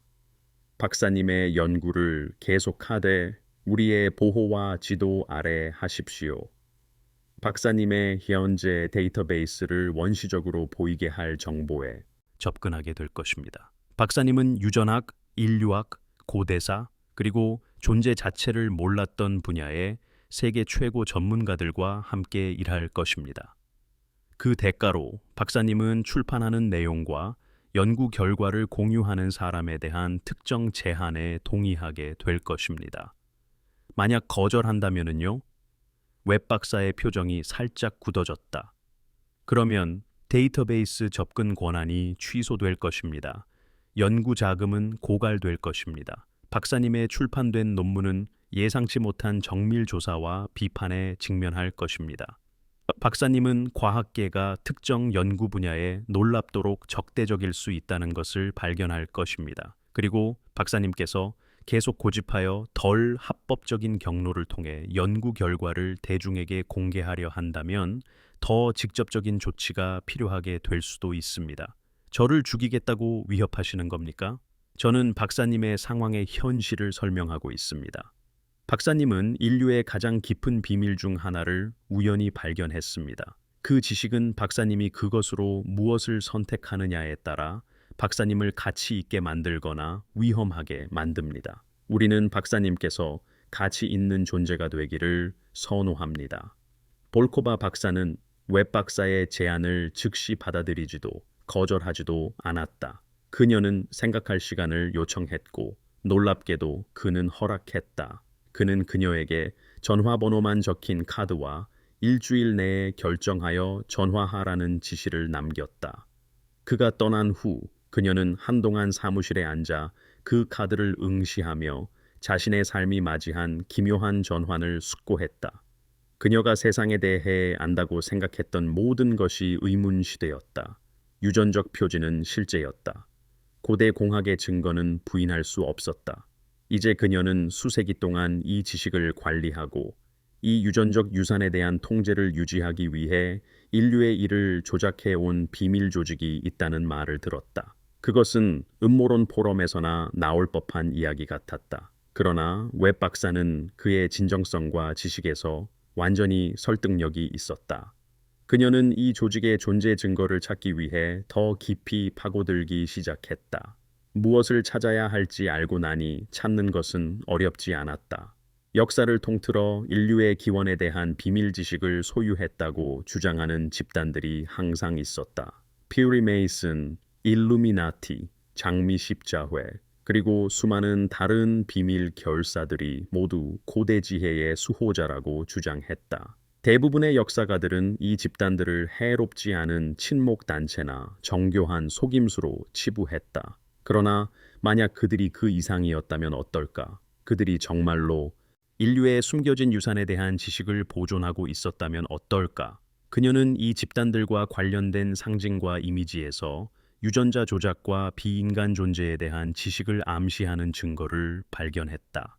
박사님의 연구를 계속하되 우리의 보호와 지도 아래 하십시오. 박사님의 현재 데이터베이스를 원시적으로 보이게 할 정보에 접근하게 될 것입니다. 박사님은 유전학, 인류학, 고대사, 그리고 존재 자체를 몰랐던 분야의 세계 최고 전문가들과 함께 일할 것입니다. 그 대가로 박사님은 출판하는 내용과 연구 결과를 공유하는 사람에 대한 특정 제한에 동의하게 될 것입니다. 만약 거절한다면요, 웹 박사의 표정이 살짝 굳어졌다. 그러면 데이터베이스 접근 권한이 취소될 것입니다. 연구 자금은 고갈될 것입니다. 박사님의 출판된 논문은 예상치 못한 정밀 조사와 비판에 직면할 것입니다. 박사님은 과학계가 특정 연구 분야에 놀랍도록 적대적일 수 있다는 것을 발견할 것입니다. 그리고 박사님께서 계속 고집하여 덜 합법적인 경로를 통해 연구 결과를 대중에게 공개하려 한다면 더 직접적인 조치가 필요하게 될 수도 있습니다. 저를 죽이겠다고 위협하시는 겁니까? 저는 박사님의 상황의 현실을 설명하고 있습니다. 박사님은 인류의 가장 깊은 비밀 중 하나를 우연히 발견했습니다. 그 지식은 박사님이 그것으로 무엇을 선택하느냐에 따라 박사님을 가치 있게 만들거나 위험하게 만듭니다. 우리는 박사님께서 가치 있는 존재가 되기를 선호합니다. 볼코바 박사는 웹 박사의 제안을 즉시 받아들이지도 거절하지도 않았다. 그녀는 생각할 시간을 요청했고 놀랍게도 그는 허락했다. 그는 그녀에게 전화번호만 적힌 카드와 일주일 내에 결정하여 전화하라는 지시를 남겼다. 그가 떠난 후 그녀는 한동안 사무실에 앉아 그 카드를 응시하며 자신의 삶이 맞이한 기묘한 전환을 숙고했다. 그녀가 세상에 대해 안다고 생각했던 모든 것이 의문시되었다. 유전적 표지는 실제였다. 고대 공학의 증거는 부인할 수 없었다. 이제 그녀는 수세기 동안 이 지식을 관리하고 이 유전적 유산에 대한 통제를 유지하기 위해 인류의 일을 조작해온 비밀 조직이 있다는 말을 들었다. 그것은 음모론 포럼에서나 나올 법한 이야기 같았다. 그러나 웹 박사는 그의 진정성과 지식에서 완전히 설득력이 있었다. 그녀는 이 조직의 존재 증거를 찾기 위해 더 깊이 파고들기 시작했다. 무엇을 찾아야 할지 알고 나니 찾는 것은 어렵지 않았다. 역사를 통틀어 인류의 기원에 대한 비밀 지식을 소유했다고 주장하는 집단들이 항상 있었다. 퓨리 메이슨, 일루미나티, 장미 십자회, 그리고 수많은 다른 비밀 결사들이 모두 고대 지혜의 수호자라고 주장했다. 대부분의 역사가들은 이 집단들을 해롭지 않은 친목 단체나 정교한 속임수로 치부했다. 그러나 만약 그들이 그 이상이었다면 어떨까? 그들이 정말로 인류의 숨겨진 유산에 대한 지식을 보존하고 있었다면 어떨까? 그녀는 이 집단들과 관련된 상징과 이미지에서 유전자 조작과 비인간 존재에 대한 지식을 암시하는 증거를 발견했다.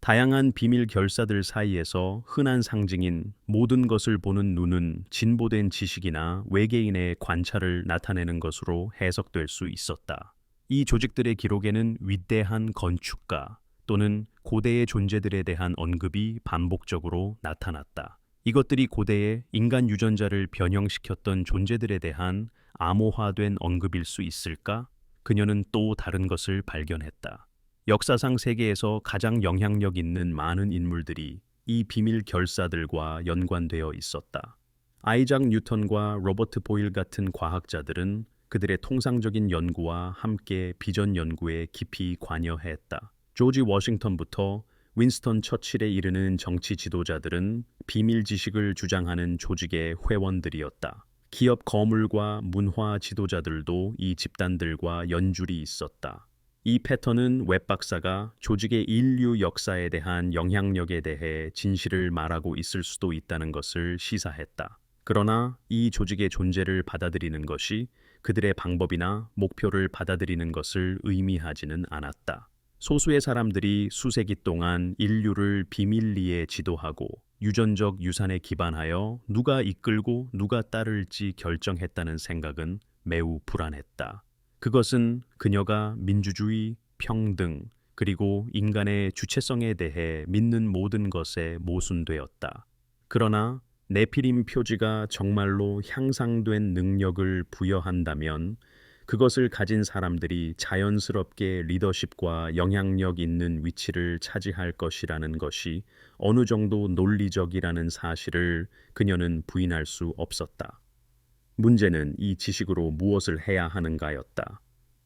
다양한 비밀 결사들 사이에서 흔한 상징인 모든 것을 보는 눈은 진보된 지식이나 외계인의 관찰을 나타내는 것으로 해석될 수 있었다. 이 조직들의 기록에는 위대한 건축가 또는 고대의 존재들에 대한 언급이 반복적으로 나타났다. 이것들이 고대의 인간 유전자를 변형시켰던 존재들에 대한 암호화된 언급일 수 있을까? 그녀는 또 다른 것을 발견했다. 역사상 세계에서 가장 영향력 있는 많은 인물들이 이 비밀 결사들과 연관되어 있었다. 아이작 뉴턴과 로버트 보일 같은 과학자들은 그들의 통상적인 연구와 함께 비전 연구에 깊이 관여했다. 조지 워싱턴부터 윈스턴 처칠에 이르는 정치 지도자들은 비밀 지식을 주장하는 조직의 회원들이었다. 기업 거물과 문화 지도자들도 이 집단들과 연줄이 있었다. 이 패턴은 웹 박사가 조직의 인류 역사에 대한 영향력에 대해 진실을 말하고 있을 수도 있다는 것을 시사했다. 그러나 이 조직의 존재를 받아들이는 것이 그들의 방법이나 목표를 받아들이는 것을 의미하지는 않았다. 소수의 사람들이 수세기 동안 인류를 비밀리에 지도하고 유전적 유산에 기반하여 누가 이끌고 누가 따를지 결정했다는 생각은 매우 불안했다. 그것은 그녀가 민주주의, 평등, 그리고 인간의 주체성에 대해 믿는 모든 것에 모순되었다. 그러나 네피림 표지가 정말로 향상된 능력을 부여한다면 그것을 가진 사람들이 자연스럽게 리더십과 영향력 있는 위치를 차지할 것이라는 것이 어느 정도 논리적이라는 사실을 그녀는 부인할 수 없었다. 문제는 이 지식으로 무엇을 해야 하는가였다.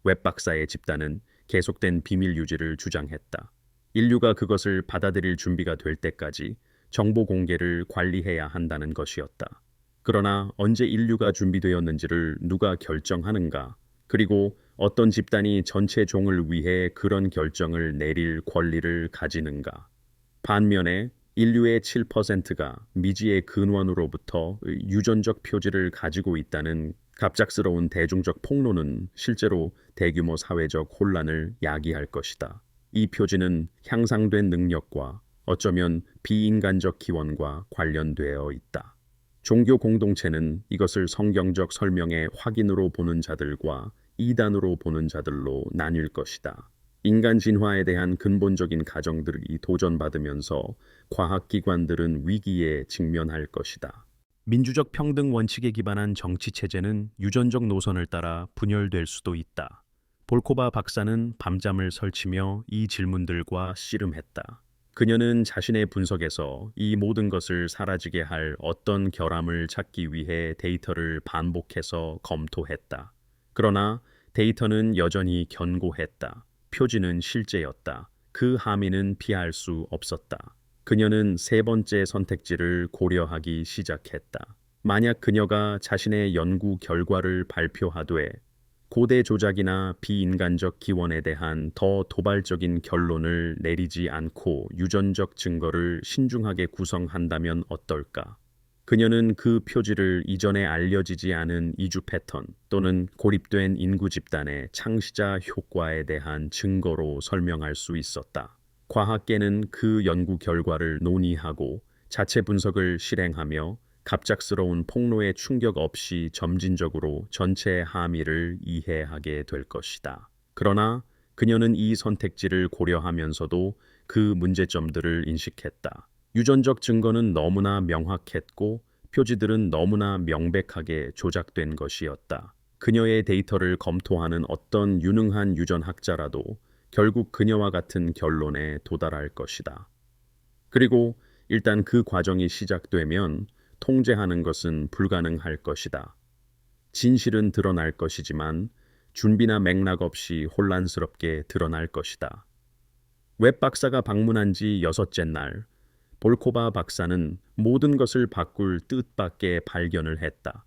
웹 박사의 집단은 계속된 비밀 유지를 주장했다. 인류가 그것을 받아들일 준비가 될 때까지 정보 공개를 관리해야 한다는 것이었다. 그러나 언제 인류가 준비되었는지를 누가 결정하는가? 그리고 어떤 집단이 전체 종을 위해 그런 결정을 내릴 권리를 가지는가? 반면에 인류의 7%가 미지의 근원으로부터 유전적 표지를 가지고 있다는 갑작스러운 대중적 폭로는 실제로 대규모 사회적 혼란을 야기할 것이다. 이 표지는 향상된 능력과 어쩌면 비인간적 기원과 관련되어 있다. 종교 공동체는 이것을 성경적 설명의 확인으로 보는 자들과 이단으로 보는 자들로 나뉠 것이다. 인간 진화에 대한 근본적인 가정들이 도전받으면서 과학기관들은 위기에 직면할 것이다. 민주적 평등 원칙에 기반한 정치 체제는 유전적 노선을 따라 분열될 수도 있다. 볼코바 박사는 밤잠을 설치며 이 질문들과 씨름했다. 그녀는 자신의 분석에서 이 모든 것을 사라지게 할 어떤 결함을 찾기 위해 데이터를 반복해서 검토했다. 그러나 데이터는 여전히 견고했다. 표지는 실제였다. 그 함의는 피할 수 없었다. 그녀는 세 번째 선택지를 고려하기 시작했다. 만약 그녀가 자신의 연구 결과를 발표하되 고대 조작이나 비인간적 기원에 대한 더 도발적인 결론을 내리지 않고 유전적 증거를 신중하게 구성한다면 어떨까? 그녀는 그 표지를 이전에 알려지지 않은 이주 패턴 또는 고립된 인구 집단의 창시자 효과에 대한 증거로 설명할 수 있었다. 과학계는 그 연구 결과를 논의하고 자체 분석을 실행하며 갑작스러운 폭로의 충격 없이 점진적으로 전체 함의를 이해하게 될 것이다. 그러나 그녀는 이 선택지를 고려하면서도 그 문제점들을 인식했다. 유전적 증거는 너무나 명확했고 표지들은 너무나 명백하게 조작된 것이었다. 그녀의 데이터를 검토하는 어떤 유능한 유전학자라도 결국 그녀와 같은 결론에 도달할 것이다. 그리고 일단 그 과정이 시작되면 통제하는 것은 불가능할 것이다. 진실은 드러날 것이지만 준비나 맥락 없이 혼란스럽게 드러날 것이다. 웹 박사가 방문한 지 6째 날, 볼코바 박사는 모든 것을 바꿀 뜻밖의 발견을 했다.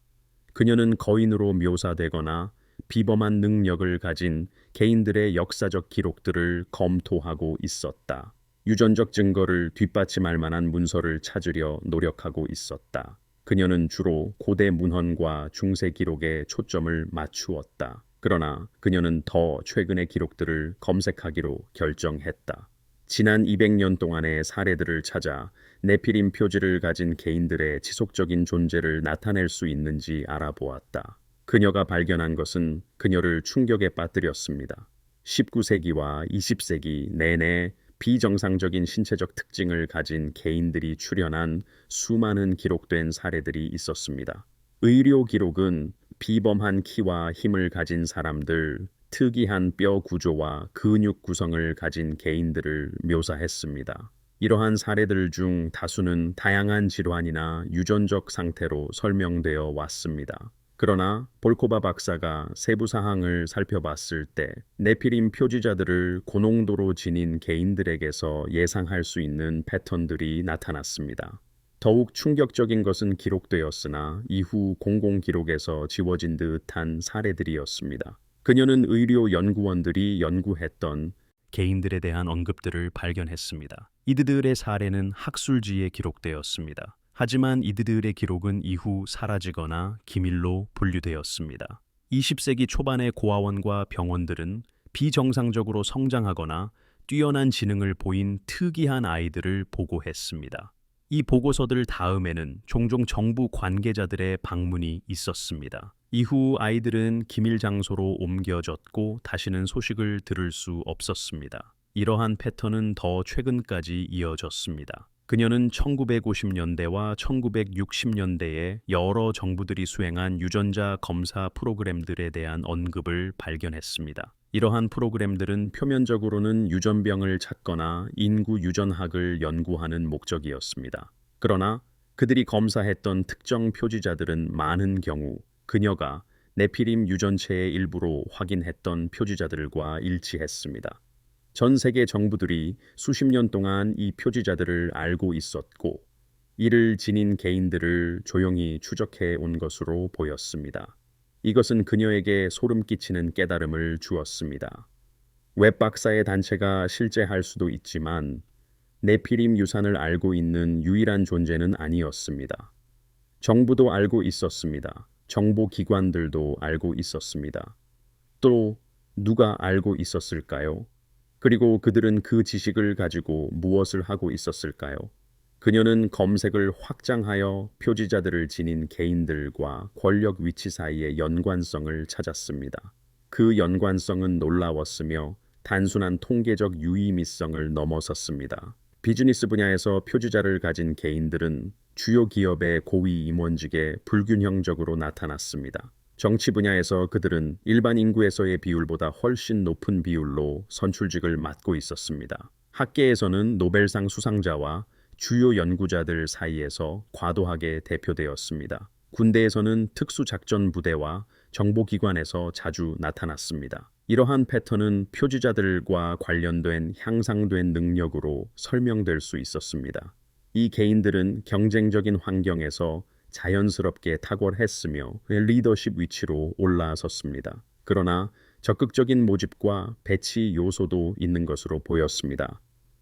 그녀는 거인으로 묘사되거나 비범한 능력을 가진 개인들의 역사적 기록들을 검토하고 있었다. 유전적 증거를 뒷받침할 만한 문서를 찾으려 노력하고 있었다. 그녀는 주로 고대 문헌과 중세 기록에 초점을 맞추었다. 그러나 그녀는 더 최근의 기록들을 검색하기로 결정했다. 지난 200년 동안의 사례들을 찾아 네피림 표지를 가진 개인들의 지속적인 존재를 나타낼 수 있는지 알아보았다. 그녀가 발견한 것은 그녀를 충격에 빠뜨렸습니다. 19세기와 20세기 내내 비정상적인 신체적 특징을 가진 개인들이 출현한 수많은 기록된 사례들이 있었습니다. 의료 기록은 비범한 키와 힘을 가진 사람들, 특이한 뼈 구조와 근육 구성을 가진 개인들을 묘사했습니다. 이러한 사례들 중 다수는 다양한 질환이나 유전적 상태로 설명되어 왔습니다. 그러나 볼코바 박사가 세부 사항을 살펴봤을 때 네피림 표지자들을 고농도로 지닌 개인들에게서 예상할 수 있는 패턴들이 나타났습니다. 더욱 충격적인 것은 기록되었으나 이후 공공 기록에서 지워진 듯한 사례들이었습니다. 그녀는 의료 연구원들이 연구했던 개인들에 대한 언급들을 발견했습니다. 이들의 사례는 학술지에 기록되었습니다. 하지만 이들의 기록은 이후 사라지거나 기밀로 분류되었습니다. 20세기 초반의 고아원과 병원들은 비정상적으로 성장하거나 뛰어난 지능을 보인 특이한 아이들을 보고했습니다. 이 보고서들 다음에는 종종 정부 관계자들의 방문이 있었습니다. 이후 아이들은 기밀 장소로 옮겨졌고 다시는 소식을 들을 수 없었습니다. 이러한 패턴은 더 최근까지 이어졌습니다. 그녀는 1950년대와 1960년대에 여러 정부들이 수행한 유전자 검사 프로그램들에 대한 언급을 발견했습니다. 이러한 프로그램들은 표면적으로는 유전병을 찾거나 인구 유전학을 연구하는 목적이었습니다. 그러나 그들이 검사했던 특정 표지자들은 많은 경우 그녀가 네피림 유전체의 일부로 확인했던 표지자들과 일치했습니다. 전 세계 정부들이 수십 년 동안 이 표지자들을 알고 있었고 이를 지닌 개인들을 조용히 추적해 온 것으로 보였습니다. 이것은 그녀에게 소름 끼치는 깨달음을 주었습니다. 웹 박사의 단체가 실제할 수도 있지만 네피림 유산을 알고 있는 유일한 존재는 아니었습니다. 정부도 알고 있었습니다. 정보기관들도 알고 있었습니다. 또 누가 알고 있었을까요? 그리고 그들은 그 지식을 가지고 무엇을 하고 있었을까요? 그녀는 검색을 확장하여 표지자들을 지닌 개인들과 권력 위치 사이의 연관성을 찾았습니다. 그 연관성은 놀라웠으며 단순한 통계적 유의미성을 넘어섰습니다. 비즈니스 분야에서 표지자를 가진 개인들은 주요 기업의 고위 임원직에 불균형적으로 나타났습니다. 정치 분야에서 그들은 일반 인구에서의 비율보다 훨씬 높은 비율로 선출직을 맡고 있었습니다. 학계에서는 노벨상 수상자와 주요 연구자들 사이에서 과도하게 대표되었습니다. 군대에서는 특수작전부대와 정보기관에서 자주 나타났습니다. 이러한 패턴은 표지자들과 관련된 향상된 능력으로 설명될 수 있었습니다. 이 개인들은 경쟁적인 환경에서 자연스럽게 탁월했으며 리더십 위치로 올라섰습니다. 그러나 적극적인 모집과 배치 요소도 있는 것으로 보였습니다.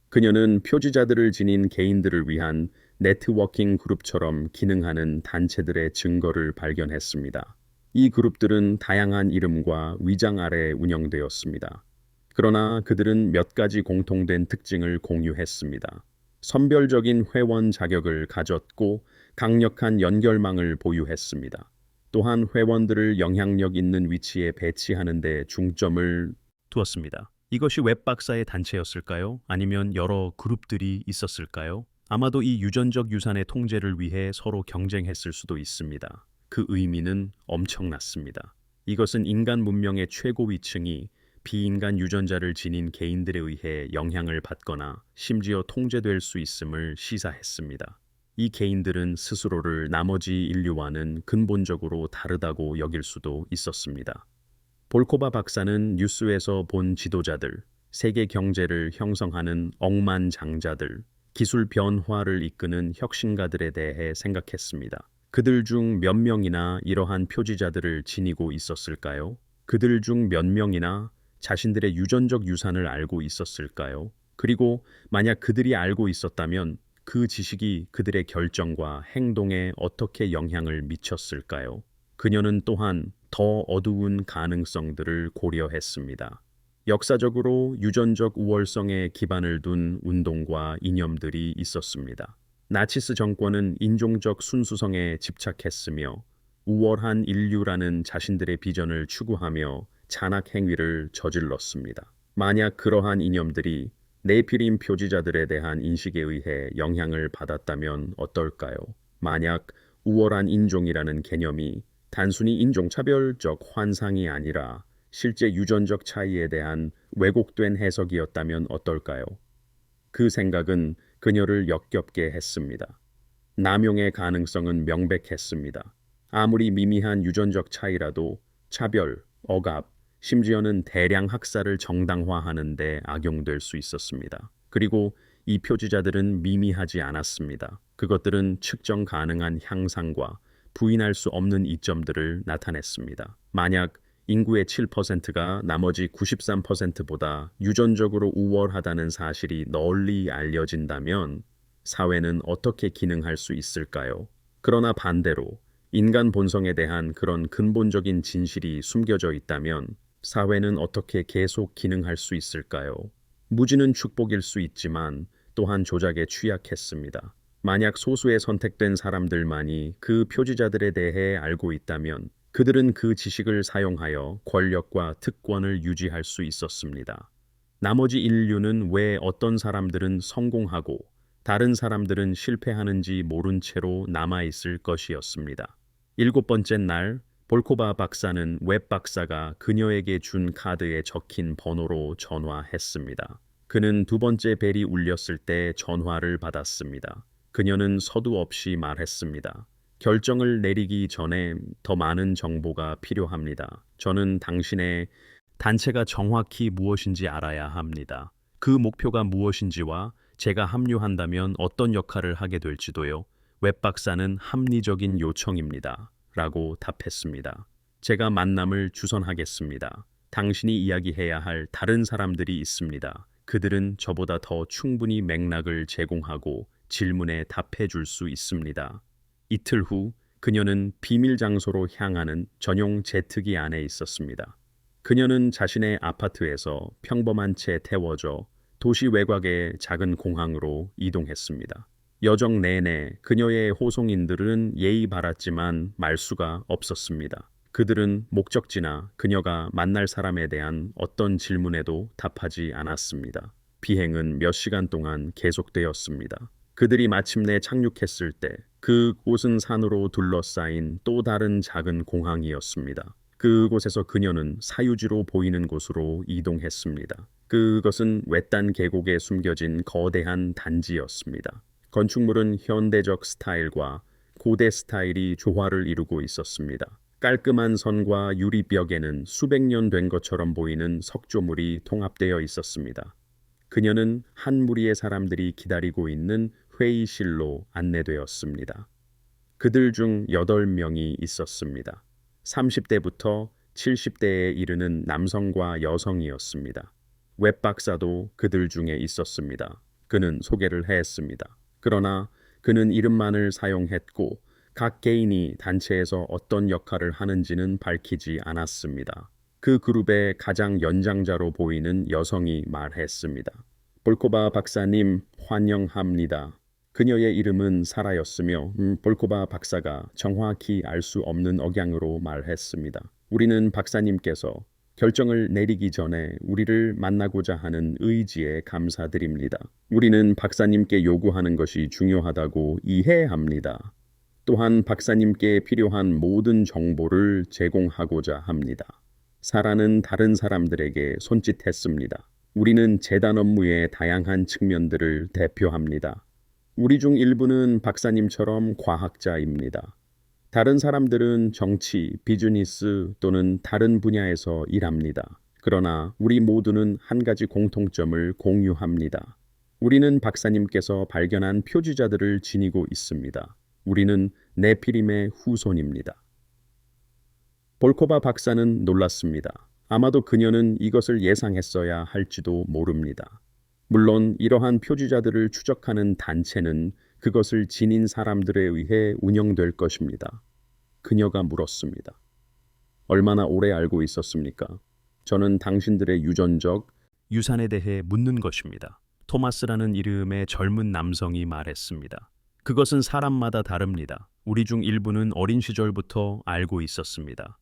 그녀는 표지자들을 지닌 개인들을 위한 네트워킹 그룹처럼 기능하는 단체들의 증거를 발견했습니다. 이 그룹들은 다양한 이름과 위장 아래 운영되었습니다. 그러나 그들은 몇 가지 공통된 특징을 공유했습니다. 선별적인 회원 자격을 가졌고 강력한 연결망을 보유했습니다. 또한 회원들을 영향력 있는 위치에 배치하는 데 중점을 두었습니다. 이것이 웹 박사의 단체였을까요? 아니면 여러 그룹들이 있었을까요? 아마도 이 유전적 유산의 통제를 위해 서로 경쟁했을 수도 있습니다. 그 의미는 엄청났습니다. 이것은 인간 문명의 최고 위층이 비인간 유전자를 지닌 개인들에 의해 영향을 받거나 심지어 통제될 수 있음을 시사했습니다. 이 개인들은 스스로를 나머지 인류와는 근본적으로 다르다고 여길 수도 있었습니다. 볼코바 박사는 뉴스에서 본 지도자들, 세계 경제를 형성하는 억만장자들, 기술 변화를 이끄는 혁신가들에 대해 생각했습니다. 그들 중 몇 명이나 이러한 표지자들을 지니고 있었을까요? 그들 중 몇 명이나 자신들의 유전적 유산을 알고 있었을까요? 그리고 만약 그들이 알고 있었다면 그 지식이 그들의 결정과 행동에 어떻게 영향을 미쳤을까요? 그녀는 또한 더 어두운 가능성들을 고려했습니다. 역사적으로 유전적 우월성에 기반을 둔 운동과 이념들이 있었습니다. 나치스 정권은 인종적 순수성에 집착했으며 우월한 인류라는 자신들의 비전을 추구하며 잔악 행위를 저질렀습니다. 만약 그러한 이념들이 네피림 표지자들에 대한 인식에 의해 영향을 받았다면 어떨까요? 만약 우월한 인종이라는 개념이 단순히 인종차별적 환상이 아니라 실제 유전적 차이에 대한 왜곡된 해석이었다면 어떨까요? 그 생각은 그녀를 역겹게 했습니다. 남용의 가능성은 명백했습니다. 아무리 미미한 유전적 차이라도 차별, 억압, 심지어는 대량 학살을 정당화하는 데 악용될 수 있었습니다. 그리고 이 표지자들은 미미하지 않았습니다. 그것들은 측정 가능한 향상과 부인할 수 없는 이점들을 나타냈습니다. 만약 인구의 7%가 나머지 93%보다 유전적으로 우월하다는 사실이 널리 알려진다면 사회는 어떻게 기능할 수 있을까요? 그러나 반대로 인간 본성에 대한 그런 근본적인 진실이 숨겨져 있다면 사회는 어떻게 계속 기능할 수 있을까요? 무지는 축복일 수 있지만 또한 조작에 취약했습니다. 만약 소수의 선택된 사람들만이 그 표지자들에 대해 알고 있다면 그들은 그 지식을 사용하여 권력과 특권을 유지할 수 있었습니다. 나머지 인류는 왜 어떤 사람들은 성공하고 다른 사람들은 실패하는지 모른 채로 남아있을 것이었습니다. 일곱 번째 날, 볼코바 박사는 웹 박사가 그녀에게 준 카드에 적힌 번호로 전화했습니다. 그는 두 번째 벨이 울렸을 때 전화를 받았습니다. 그녀는 서두 없이 말했습니다. 결정을 내리기 전에 더 많은 정보가 필요합니다. 저는 당신의 단체가 정확히 무엇인지 알아야 합니다. 그 목표가 무엇인지와 제가 합류한다면 어떤 역할을 하게 될지도요. 웹 박사는 합리적인 요청입니다. 라고 답했습니다. 제가 만남을 주선하겠습니다. 당신이 이야기해야 할 다른 사람들이 있습니다. 그들은 저보다 더 충분히 맥락을 제공하고 질문에 답해 줄 수 있습니다. 이틀 후 그녀는 비밀 장소로 향하는 전용 제트기 안에 있었습니다. 그녀는 자신의 아파트에서 평범한 채 태워져 도시 외곽의 작은 공항으로 이동했습니다. 여정 내내 그녀의 호송인들은 예의 바랐지만 말수가 없었습니다. 그들은 목적지나 그녀가 만날 사람에 대한 어떤 질문에도 답하지 않았습니다. 비행은 몇 시간 동안 계속되었습니다. 그들이 마침내 착륙했을 때 그곳은 산으로 둘러싸인 또 다른 작은 공항이었습니다. 그곳에서 그녀는 사유지로 보이는 곳으로 이동했습니다. 그것은 외딴 계곡에 숨겨진 거대한 단지였습니다. 건축물은 현대적 스타일과 고대 스타일이 조화를 이루고 있었습니다. 깔끔한 선과 유리벽에는 수백 년 된 것처럼 보이는 석조물이 통합되어 있었습니다. 그녀는 한 무리의 사람들이 기다리고 있는 회의실로 안내되었습니다. 그들 중 8명이 있었습니다. 30대부터 70대에 이르는 남성과 여성이었습니다. 웹 박사도 그들 중에 있었습니다. 그는 소개를 했습니다. 그러나 그는 이름만을 사용했고 각 개인이 단체에서 어떤 역할을 하는지는 밝히지 않았습니다. 그 그룹의 가장 연장자로 보이는 여성이 말했습니다. 볼코바 박사님 환영합니다. 그녀의 이름은 사라였으며 볼코바 박사가 정확히 알 수 없는 억양으로 말했습니다. 우리는 박사님께서 결정을 내리기 전에 우리를 만나고자 하는 의지에 감사드립니다. 우리는 박사님께 요구하는 것이 중요하다고 이해합니다. 또한 박사님께 필요한 모든 정보를 제공하고자 합니다. 사라는 다른 사람들에게 손짓했습니다. 우리는 재단 업무의 다양한 측면들을 대표합니다. 우리 중 일부는 박사님처럼 과학자입니다. 다른 사람들은 정치, 비즈니스 또는 다른 분야에서 일합니다. 그러나 우리 모두는 한 가지 공통점을 공유합니다. 우리는 박사님께서 발견한 표지자들을 지니고 있습니다. 우리는 네피림의 후손입니다. 볼코바 박사는 놀랐습니다. 아마도 그녀는 이것을 예상했어야 할지도 모릅니다. 물론 이러한 표지자들을 추적하는 단체는 그것을 지닌 사람들에 의해 운영될 것입니다. 그녀가 물었습니다. 얼마나 오래 알고 있었습니까? 저는 당신들의 유전적 유산에 대해 묻는 것입니다. 토마스라는 이름의 젊은 남성이 말했습니다. 그것은 사람마다 다릅니다. 우리 중 일부는 어린 시절부터 알고 있었습니다.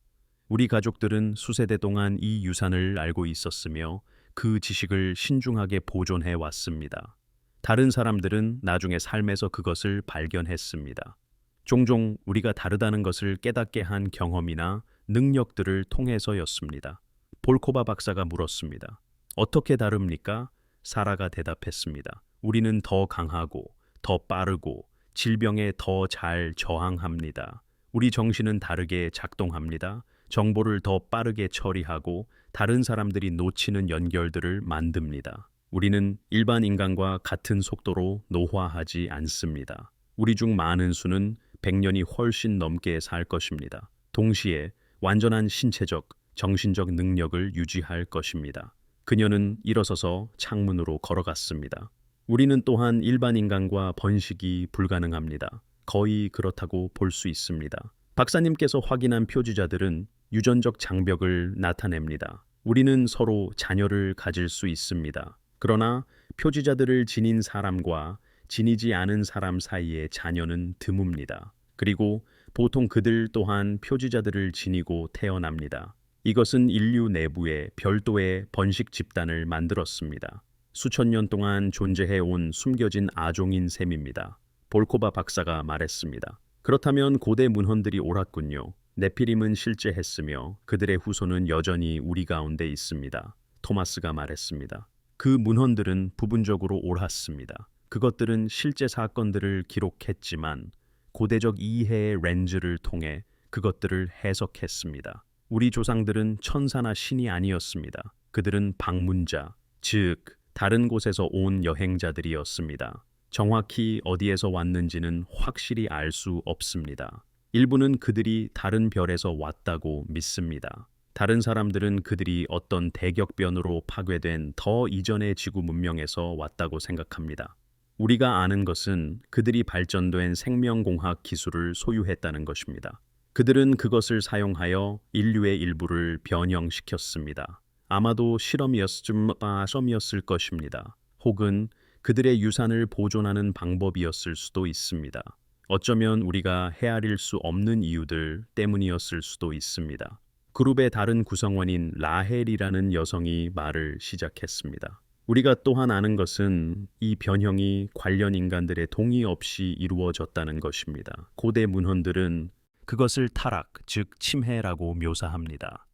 우리 가족들은 수세대 동안 이 유산을 알고 있었으며 그 지식을 신중하게 보존해 왔습니다. 다른 사람들은 나중에 삶에서 그것을 발견했습니다. 종종 우리가 다르다는 것을 깨닫게 한 경험이나 능력들을 통해서였습니다. 볼코바 박사가 물었습니다. 어떻게 다릅니까? 사라가 대답했습니다. 우리는 더 강하고, 더 빠르고, 질병에 더 잘 저항합니다. 우리 정신은 다르게 작동합니다. 정보를 더 빠르게 처리하고 다른 사람들이 놓치는 연결들을 만듭니다. 우리는 일반 인간과 같은 속도로 노화하지 않습니다. 우리 중 많은 수는 100년이 훨씬 넘게 살 것입니다. 동시에 완전한 신체적, 정신적 능력을 유지할 것입니다. 그녀는 일어서서 창문으로 걸어갔습니다. 우리는 또한 일반 인간과 번식이 불가능합니다. 거의 그렇다고 볼 수 있습니다. 박사님께서 확인한 표지자들은 유전적 장벽을 나타냅니다. 우리는 서로 자녀를 가질 수 있습니다. 그러나 표지자들을 지닌 사람과 지니지 않은 사람 사이의 자녀는 드뭅니다. 그리고 보통 그들 또한 표지자들을 지니고 태어납니다. 이것은 인류 내부에 별도의 번식 집단을 만들었습니다. 수천 년 동안 존재해 온 숨겨진 아종인 셈입니다. 볼코바 박사가 말했습니다. 그렇다면 고대 문헌들이 옳았군요. 네피림은 실제했으며 그들의 후손은 여전히 우리 가운데 있습니다. 토마스가 말했습니다. 그 문헌들은 부분적으로 옳았습니다. 그것들은 실제 사건들을 기록했지만 고대적 이해의 렌즈를 통해 그것들을 해석했습니다. 우리 조상들은 천사나 신이 아니었습니다. 그들은 방문자, 즉 다른 곳에서 온 여행자들이었습니다. 정확히 어디에서 왔는지는 확실히 알 수 없습니다. 일부는 그들이 다른 별에서 왔다고 믿습니다. 다른 사람들은 그들이 어떤 대격변으로 파괴된 더 이전의 지구 문명에서 왔다고 생각합니다. 우리가 아는 것은 그들이 발전된 생명공학 기술을 소유했다는 것입니다. 그들은 그것을 사용하여 인류의 일부를 변형시켰습니다. 아마도 실험이었을 것입니다. 혹은 그들의 유산을 보존하는 방법이었을 수도 있습니다. 어쩌면 우리가 헤아릴 수 없는 이유들 때문이었을 수도 있습니다. 그룹의 다른 구성원인 라헬이라는 여성이 말을 시작했습니다. 우리가 또한 아는 것은 이 변형이 관련 인간들의 동의 없이 이루어졌다는 것입니다. 고대 문헌들은 그것을 타락, 즉 침해라고 묘사합니다.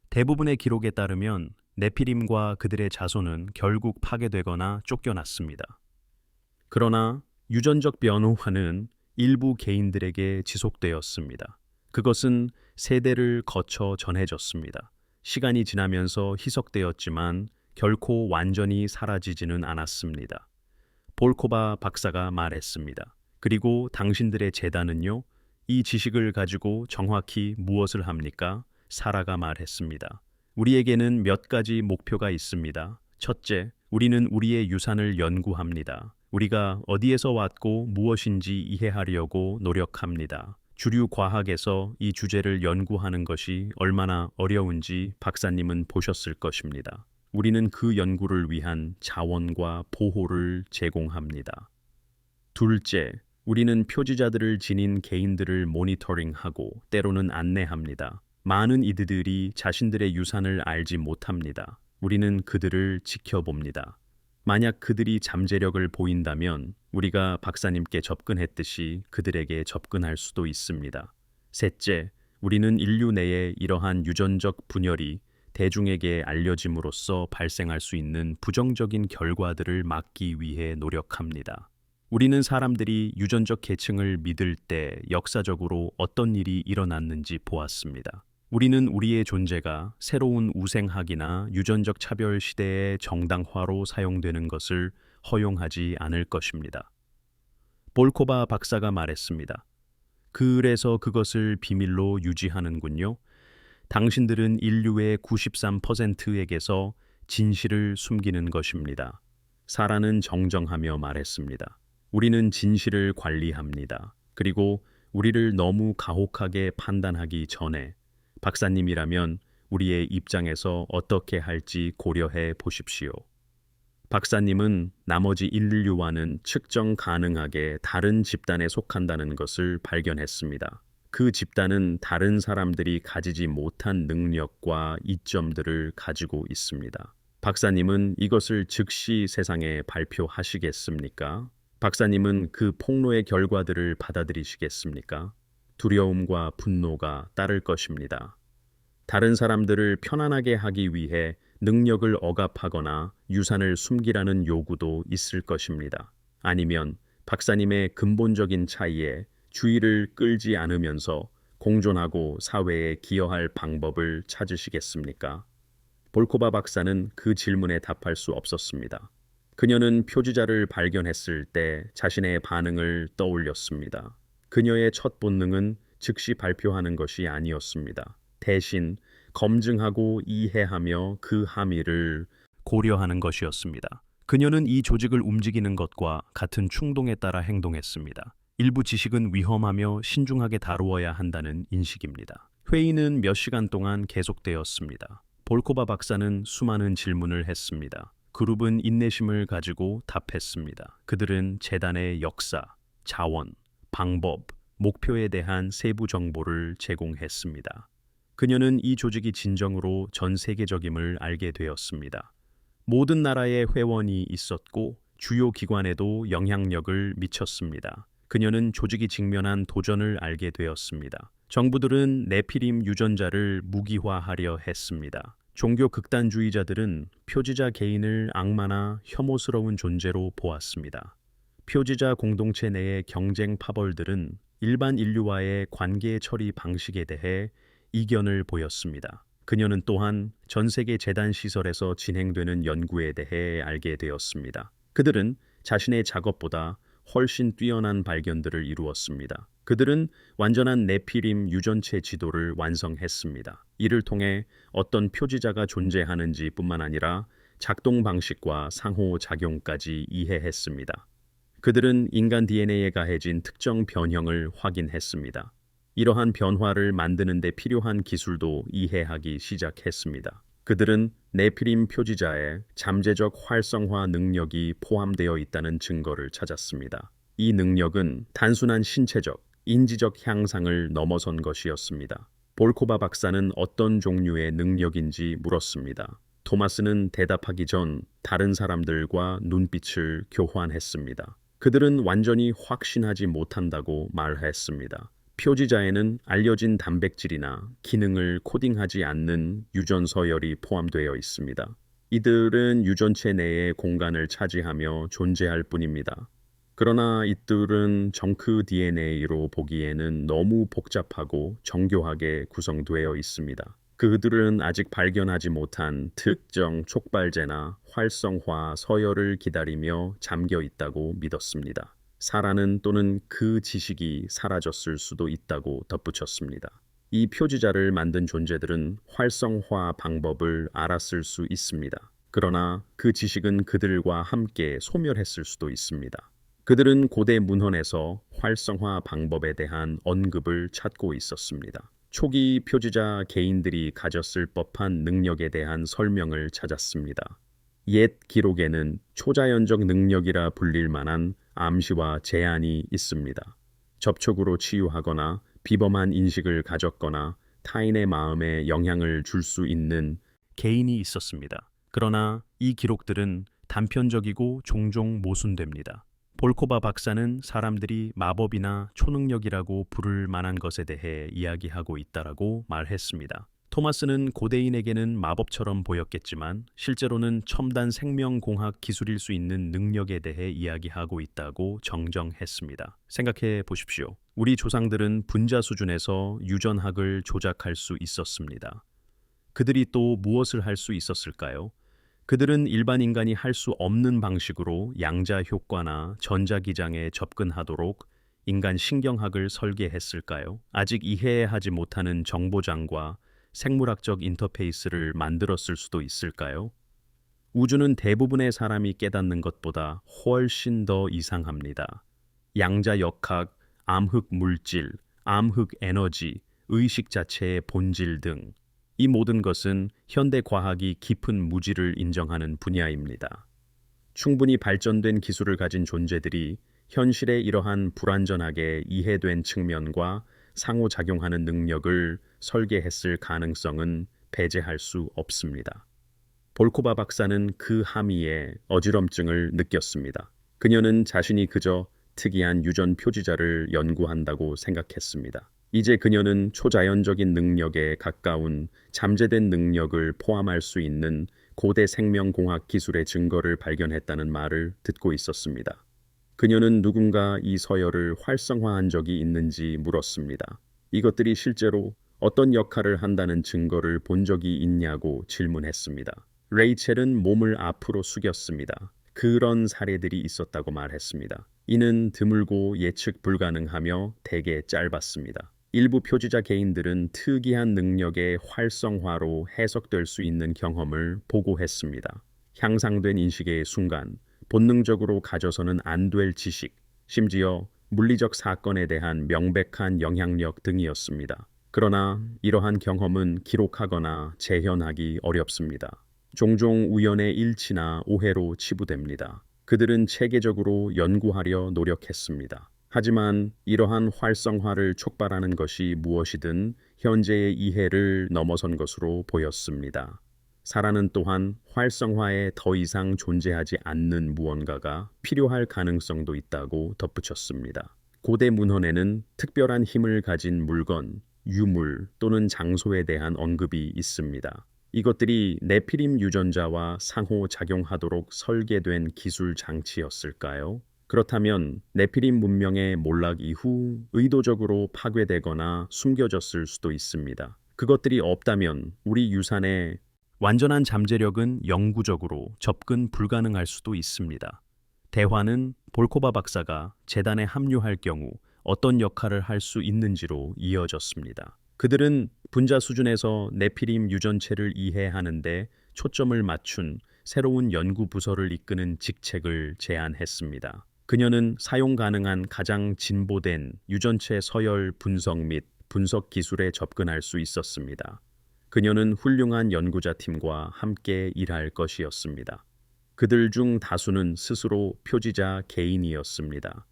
대부분의 기록에 따르면 네피림과 그들의 자손은 결국 파괴되거나 쫓겨났습니다. 그러나 유전적 변화는 일부 개인들에게 지속되었습니다. 그것은 세대를 거쳐 전해졌습니다. 시간이 지나면서 희석되었지만 결코 완전히 사라지지는 않았습니다. 볼코바 박사가 말했습니다. 그리고 당신들의 재단은요? 이 지식을 가지고 정확히 무엇을 합니까? 사라가 말했습니다. 우리에게는 몇 가지 목표가 있습니다. 첫째, 우리는 우리의 유산을 연구합니다. 우리가 어디에서 왔고 무엇인지 이해하려고 노력합니다. 주류 과학에서 이 주제를 연구하는 것이 얼마나 어려운지 박사님은 보셨을 것입니다. 우리는 그 연구를 위한 자원과 보호를 제공합니다. 둘째, 우리는 표지자들을 지닌 개인들을 모니터링하고 때로는 안내합니다. 많은 이들이 자신들의 유산을 알지 못합니다. 우리는 그들을 지켜봅니다. 만약 그들이 잠재력을 보인다면 우리가 박사님께 접근했듯이 그들에게 접근할 수도 있습니다. 셋째, 우리는 인류 내에 이러한 유전적 분열이 대중에게 알려짐으로써 발생할 수 있는 부정적인 결과들을 막기 위해 노력합니다. 우리는 사람들이 유전적 계층을 믿을 때 역사적으로 어떤 일이 일어났는지 보았습니다. 우리는 우리의 존재가 새로운 우생학이나 유전적 차별 시대의 정당화로 사용되는 것을 허용하지 않을 것입니다. 볼코바 박사가 말했습니다. 그래서 그것을 비밀로 유지하는군요. 당신들은 인류의 93%에게서 진실을 숨기는 것입니다. 사라는 정정하며 말했습니다. 우리는 진실을 관리합니다. 그리고 우리를 너무 가혹하게 판단하기 전에 박사님이라면 우리의 입장에서 어떻게 할지 고려해 보십시오. 박사님은 나머지 인류와는 측정 가능하게 다른 집단에 속한다는 것을 발견했습니다. 그 집단은 다른 사람들이 가지지 못한 능력과 이점들을 가지고 있습니다. 박사님은 이것을 즉시 세상에 발표하시겠습니까? 박사님은 그 폭로의 결과들을 받아들이시겠습니까? 두려움과 분노가 따를 것입니다. 다른 사람들을 편안하게 하기 위해 능력을 억압하거나 유산을 숨기라는 요구도 있을 것입니다. 아니면 박사님의 근본적인 차이에 주의를 끌지 않으면서 공존하고 사회에 기여할 방법을 찾으시겠습니까? 볼코바 박사는 그 질문에 답할 수 없었습니다. 그녀는 표지자를 발견했을 때 자신의 반응을 떠올렸습니다. 그녀의 첫 본능은 즉시 발표하는 것이 아니었습니다. 대신 검증하고 이해하며 그 함의를 고려하는 것이었습니다. 그녀는 이 조직을 움직이는 것과 같은 충동에 따라 행동했습니다. 일부 지식은 위험하며 신중하게 다루어야 한다는 인식입니다. 회의는 몇 시간 동안 계속되었습니다. 볼코바 박사는 수많은 질문을 했습니다. 그룹은 인내심을 가지고 답했습니다. 그들은 재단의 역사, 자원, 방법, 목표에 대한 세부 정보를 제공했습니다. 그녀는 이 조직이 진정으로 전 세계적임을 알게 되었습니다. 모든 나라에 회원이 있었고 주요 기관에도 영향력을 미쳤습니다. 그녀는 조직이 직면한 도전을 알게 되었습니다. 정부들은 네피림 유전자를 무기화하려 했습니다. 종교 극단주의자들은 표지자 개인을 악마나 혐오스러운 존재로 보았습니다. 표지자 공동체 내의 경쟁 파벌들은 일반 인류와의 관계 처리 방식에 대해 이견을 보였습니다. 그녀는 또한 전 세계 재단 시설에서 진행되는 연구에 대해 알게 되었습니다. 그들은 자신의 작업보다 훨씬 뛰어난 발견들을 이루었습니다. 그들은 완전한 네피림 유전체 지도를 완성했습니다. 이를 통해 어떤 표지자가 존재하는지 뿐만 아니라 작동 방식과 상호작용까지 이해했습니다. 그들은 인간 DNA에 가해진 특정 변형을 확인했습니다. 이러한 변화를 만드는 데 필요한 기술도 이해하기 시작했습니다. 그들은 네피림 표지자의 잠재적 활성화 능력이 포함되어 있다는 증거를 찾았습니다. 이 능력은 단순한 신체적, 인지적 향상을 넘어선 것이었습니다. 볼코바 박사는 어떤 종류의 능력인지 물었습니다. 토마스는 대답하기 전 다른 사람들과 눈빛을 교환했습니다. 그들은 완전히 확신하지 못한다고 말했습니다. 표지자에는 알려진 단백질이나 기능을 코딩하지 않는 유전 서열이 포함되어 있습니다. 이들은 유전체 내의 공간을 차지하며 존재할 뿐입니다. 그러나 이들은 정크 DNA로 보기에는 너무 복잡하고 정교하게 구성되어 있습니다. 그들은 아직 발견하지 못한 특정 촉발제나 활성화 서열을 기다리며 잠겨 있다고 믿었습니다. 사라는 또는 그 지식이 사라졌을 수도 있다고 덧붙였습니다. 이 표지자를 만든 존재들은 활성화 방법을 알았을 수 있습니다. 그러나 그 지식은 그들과 함께 소멸했을 수도 있습니다. 그들은 고대 문헌에서 활성화 방법에 대한 언급을 찾고 있었습니다. 초기 표지자 개인들이 가졌을 법한 능력에 대한 설명을 찾았습니다. 옛 기록에는 초자연적 능력이라 불릴 만한 암시와 제한이 있습니다. 접촉으로 치유하거나 비범한 인식을 가졌거나 타인의 마음에 영향을 줄 수 있는 개인이 있었습니다. 그러나 이 기록들은 단편적이고 종종 모순됩니다. 볼코바 박사는 사람들이 마법이나 초능력이라고 부를 만한 것에 대해 이야기하고 있다라고 말했습니다. 토마스는 고대인에게는 마법처럼 보였겠지만 실제로는 첨단 생명공학 기술일 수 있는 능력에 대해 이야기하고 있다고 정정했습니다. 생각해 보십시오. 우리 조상들은 분자 수준에서 유전학을 조작할 수 있었습니다. 그들이 또 무엇을 할 수 있었을까요? 그들은 일반 인간이 할 수 없는 방식으로 양자 효과나 전자기장에 접근하도록 인간 신경학을 설계했을까요? 아직 이해하지 못하는 정보장과 생물학적 인터페이스를 만들었을 수도 있을까요? 우주는 대부분의 사람이 깨닫는 것보다 훨씬 더 이상합니다. 양자역학, 암흑 물질, 암흑 에너지, 의식 자체의 본질 등 이 모든 것은 현대 과학이 깊은 무지를 인정하는 분야입니다. 충분히 발전된 기술을 가진 존재들이 현실의 이러한 불완전하게 이해된 측면과 상호작용하는 능력을 설계했을 가능성은 배제할 수 없습니다. 볼코바 박사는 그 함의에 어지럼증을 느꼈습니다. 그녀는 자신이 그저 특이한 유전 표지자를 연구한다고 생각했습니다. 이제 그녀는 초자연적인 능력에 가까운 잠재된 능력을 포함할 수 있는 고대 생명공학 기술의 증거를 발견했다는 말을 듣고 있었습니다. 그녀는 누군가 이 서열을 활성화한 적이 있는지 물었습니다. 이것들이 실제로 어떤 역할을 한다는 증거를 본 적이 있냐고 질문했습니다. 레이첼은 몸을 앞으로 숙였습니다. 그런 사례들이 있었다고 말했습니다. 이는 드물고 예측 불가능하며 대개 짧았습니다. 일부 표지자 개인들은 특이한 능력의 활성화로 해석될 수 있는 경험을 보고했습니다. 향상된 인식의 순간, 본능적으로 가져서는 안 될 지식, 심지어 물리적 사건에 대한 명백한 영향력 등이었습니다. 그러나 이러한 경험은 기록하거나 재현하기 어렵습니다. 종종 우연의 일치나 오해로 치부됩니다. 그들은 체계적으로 연구하려 노력했습니다. 하지만 이러한 활성화를 촉발하는 것이 무엇이든 현재의 이해를 넘어선 것으로 보였습니다. 사라는 또한 활성화에 더 이상 존재하지 않는 무언가가 필요할 가능성도 있다고 덧붙였습니다. 고대 문헌에는 특별한 힘을 가진 물건, 유물 또는 장소에 대한 언급이 있습니다. 이것들이 네피림 유전자와 상호작용하도록 설계된 기술 장치였을까요? 그렇다면 네피림 문명의 몰락 이후 의도적으로 파괴되거나 숨겨졌을 수도 있습니다. 그것들이 없다면 우리 유산의 완전한 잠재력은 영구적으로 접근 불가능할 수도 있습니다. 대화는 볼코바 박사가 재단에 합류할 경우 어떤 역할을 할 수 있는지로 이어졌습니다. 그들은 분자 수준에서 네피림 유전체를 이해하는데 초점을 맞춘 새로운 연구 부서를 이끄는 직책을 제안했습니다. 그녀는 사용 가능한 가장 진보된 유전체 서열 분석 및 분석 기술에 접근할 수 있었습니다. 그녀는 훌륭한 연구자 팀과 함께 일할 것이었습니다. 그들 중 다수는 스스로 표지자 개인이었습니다.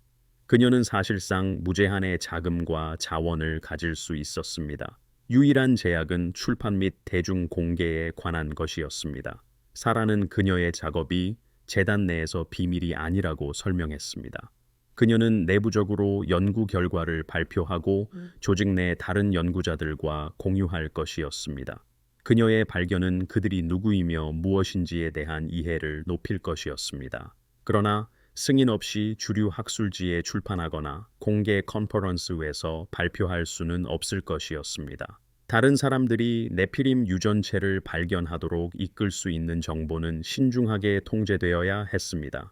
그녀는 사실상 무제한의 자금과 자원을 가질 수 있었습니다. 유일한 제약은 출판 및 대중 공개에 관한 것이었습니다. 사라는 그녀의 작업이 재단 내에서 비밀이 아니라고 설명했습니다. 그녀는 내부적으로 연구 결과를 발표하고 조직 내 다른 연구자들과 공유할 것이었습니다. 그녀의 발견은 그들이 누구이며 무엇인지에 대한 이해를 높일 것이었습니다. 그러나 승인 없이 주류 학술지에 출판하거나 공개 컨퍼런스에서 발표할 수는 없을 것이었습니다. 다른 사람들이 네피림 유전체를 발견하도록 이끌 수 있는 정보는 신중하게 통제되어야 했습니다.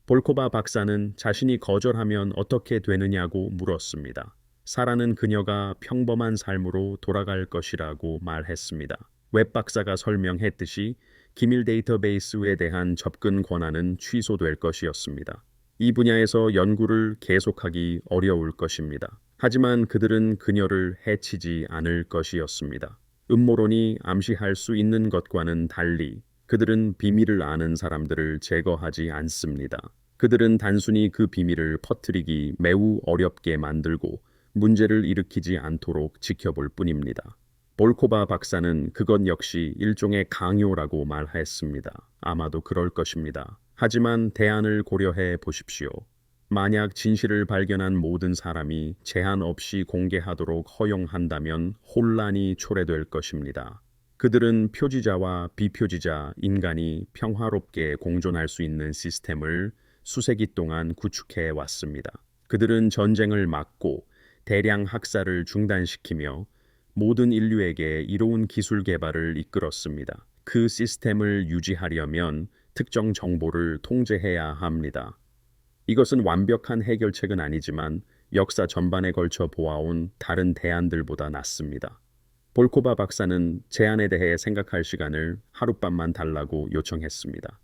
볼코바 박사는 자신이 거절하면 어떻게 되느냐고 물었습니다. 사라는 그녀가 평범한 삶으로 돌아갈 것이라고 말했습니다. 웹 박사가 설명했듯이 기밀 데이터베이스에 대한 접근 권한은 취소될 것이었습니다. 이 분야에서 연구를 계속하기 어려울 것입니다. 하지만 그들은 그녀를 해치지 않을 것이었습니다. 음모론이 암시할 수 있는 것과는 달리 그들은 비밀을 아는 사람들을 제거하지 않습니다. 그들은 단순히 그 비밀을 퍼뜨리기 매우 어렵게 만들고 문제를 일으키지 않도록 지켜볼 뿐입니다. 볼코바 박사는 그것 역시 일종의 강요라고 말했습니다. 아마도 그럴 것입니다. 하지만 대안을 고려해 보십시오. 만약 진실을 발견한 모든 사람이 제한 없이 공개하도록 허용한다면 혼란이 초래될 것입니다. 그들은 표지자와 비표지자 인간이 평화롭게 공존할 수 있는 시스템을 수세기 동안 구축해 왔습니다. 그들은 전쟁을 막고 대량 학살을 중단시키며 모든 인류에게 이로운 기술 개발을 이끌었습니다. 그 시스템을 유지하려면 특정 정보를 통제해야 합니다. 이것은 완벽한 해결책은 아니지만 역사 전반에 걸쳐 보아온 다른 대안들보다 낫습니다. 볼코바 박사는 제안에 대해 생각할 시간을 하룻밤만 달라고 요청했습니다.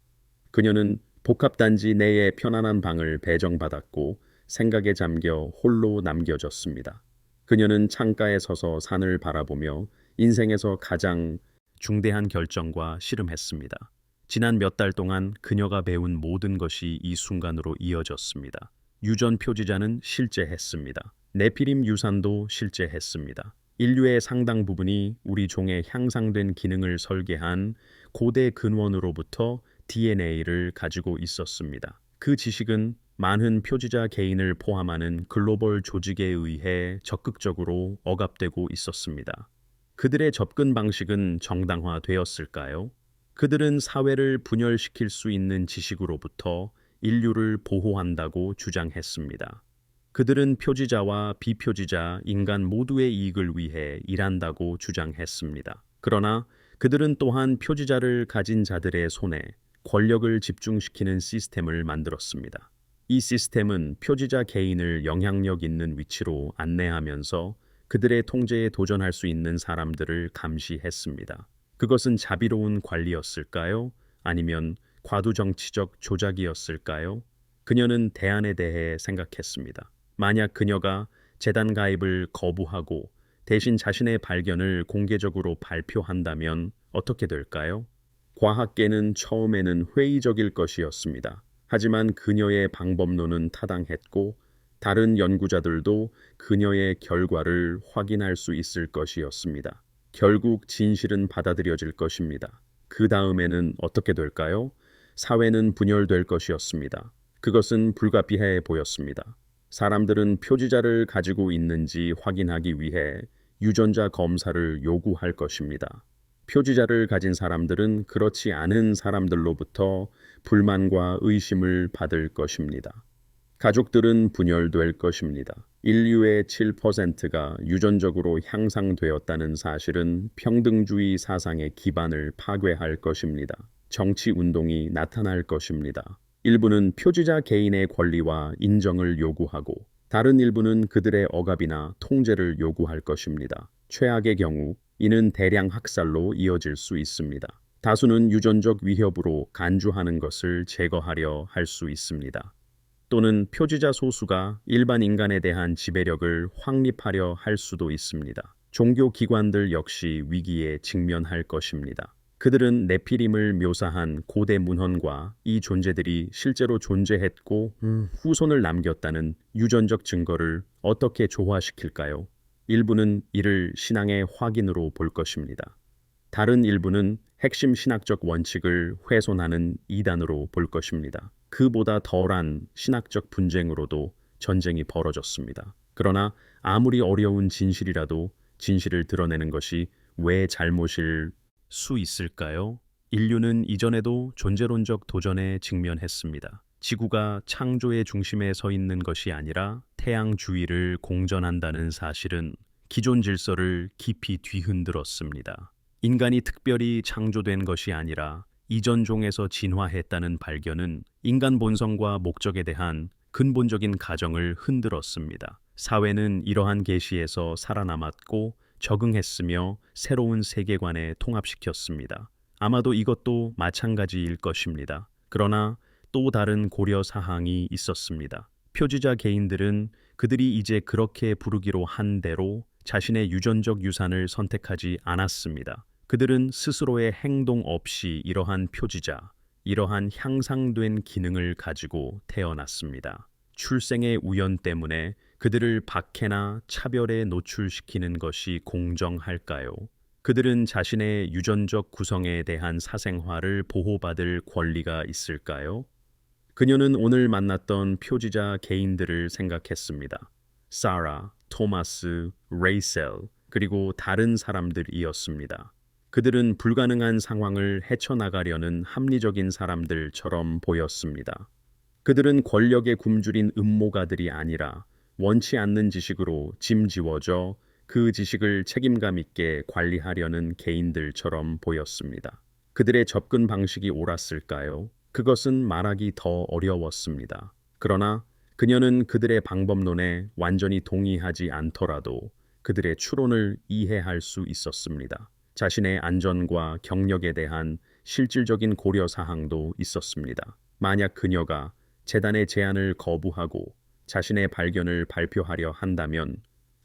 그녀는 복합단지 내의 편안한 방을 배정받았고 생각에 잠겨 홀로 남겨졌습니다. 그녀는 창가에 서서 산을 바라보며 인생에서 가장 중대한 결정과 씨름했습니다. 지난 몇 달 동안 그녀가 배운 모든 것이 이 순간으로 이어졌습니다. 유전 표지자는 실제했습니다. 네피림 유산도 실제했습니다. 인류의 상당 부분이 우리 종의 향상된 기능을 설계한 고대 근원으로부터 DNA를 가지고 있었습니다. 그 지식은 많은 표지자 개인을 포함하는 글로벌 조직에 의해 적극적으로 억압되고 있었습니다. 그들의 접근 방식은 정당화되었을까요? 그들은 사회를 분열시킬 수 있는 지식으로부터 인류를 보호한다고 주장했습니다. 그들은 표지자와 비표지자 인간 모두의 이익을 위해 일한다고 주장했습니다. 그러나 그들은 또한 표지자를 가진 자들의 손에 권력을 집중시키는 시스템을 만들었습니다. 이 시스템은 표지자 개인을 영향력 있는 위치로 안내하면서 그들의 통제에 도전할 수 있는 사람들을 감시했습니다. 그것은 자비로운 관리였을까요? 아니면 과도정치적 조작이었을까요? 그녀는 대안에 대해 생각했습니다. 만약 그녀가 재단 가입을 거부하고 대신 자신의 발견을 공개적으로 발표한다면 어떻게 될까요? 과학계는 처음에는 회의적일 것이었습니다. 하지만 그녀의 방법론은 타당했고 다른 연구자들도 그녀의 결과를 확인할 수 있을 것이었습니다. 결국 진실은 받아들여질 것입니다. 그 다음에는 어떻게 될까요? 사회는 분열될 것이었습니다. 그것은 불가피해 보였습니다. 사람들은 표지자를 가지고 있는지 확인하기 위해 유전자 검사를 요구할 것입니다. 표지자를 가진 사람들은 그렇지 않은 사람들로부터 불만과 의심을 받을 것입니다. 가족들은 분열될 것입니다. 인류의 7%가 유전적으로 향상되었다는 사실은 평등주의 사상의 기반을 파괴할 것입니다. 정치 운동이 나타날 것입니다. 일부는 표지자 개인의 권리와 인정을 요구하고 다른 일부는 그들의 억압이나 통제를 요구할 것입니다. 최악의 경우 이는 대량 학살로 이어질 수 있습니다. 다수는 유전적 위협으로 간주하는 것을 제거하려 할 수 있습니다. 또는 표지자 소수가 일반 인간에 대한 지배력을 확립하려 할 수도 있습니다. 종교 기관들 역시 위기에 직면할 것입니다. 그들은 네피림을 묘사한 고대 문헌과 이 존재들이 실제로 존재했고 후손을 남겼다는 유전적 증거를 어떻게 조화시킬까요? 일부는 이를 신앙의 확인으로 볼 것입니다. 다른 일부는 핵심 신학적 원칙을 훼손하는 이단으로 볼 것입니다. 그보다 덜한 신학적 분쟁으로도 전쟁이 벌어졌습니다. 그러나 아무리 어려운 진실이라도 진실을 드러내는 것이 왜 잘못일 수 있을까요? 인류는 이전에도 존재론적 도전에 직면했습니다. 지구가 창조의 중심에 서 있는 것이 아니라 태양 주위를 공전한다는 사실은 기존 질서를 깊이 뒤흔들었습니다. 인간이 특별히 창조된 것이 아니라 이전 종에서 진화했다는 발견은 인간 본성과 목적에 대한 근본적인 가정을 흔들었습니다. 사회는 이러한 계시에서 살아남았고 적응했으며 새로운 세계관에 통합시켰습니다. 아마도 이것도 마찬가지일 것입니다. 그러나 또 다른 고려 사항이 있었습니다. 표지자 개인들은 그들이 이제 그렇게 부르기로 한 대로 자신의 유전적 유산을 선택하지 않았습니다. 그들은 스스로의 행동 없이 이러한 표지자, 이러한 향상된 기능을 가지고 태어났습니다. 출생의 우연 때문에 그들을 박해나 차별에 노출시키는 것이 공정할까요? 그들은 자신의 유전적 구성에 대한 사생활을 보호받을 권리가 있을까요? 그녀는 오늘 만났던 표지자 개인들을 생각했습니다. 사라, 토마스, 레이셀, 그리고 다른 사람들이었습니다. 그들은 불가능한 상황을 헤쳐나가려는 합리적인 사람들처럼 보였습니다. 그들은 권력에 굶주린 음모가들이 아니라 원치 않는 지식으로 짐지워져 그 지식을 책임감 있게 관리하려는 개인들처럼 보였습니다. 그들의 접근 방식이 옳았을까요? 그것은 말하기 더 어려웠습니다. 그러나 그녀는 그들의 방법론에 완전히 동의하지 않더라도 그들의 추론을 이해할 수 있었습니다. 자신의 안전과 경력에 대한 실질적인 고려 사항도 있었습니다. 만약 그녀가 재단의 제안을 거부하고 자신의 발견을 발표하려 한다면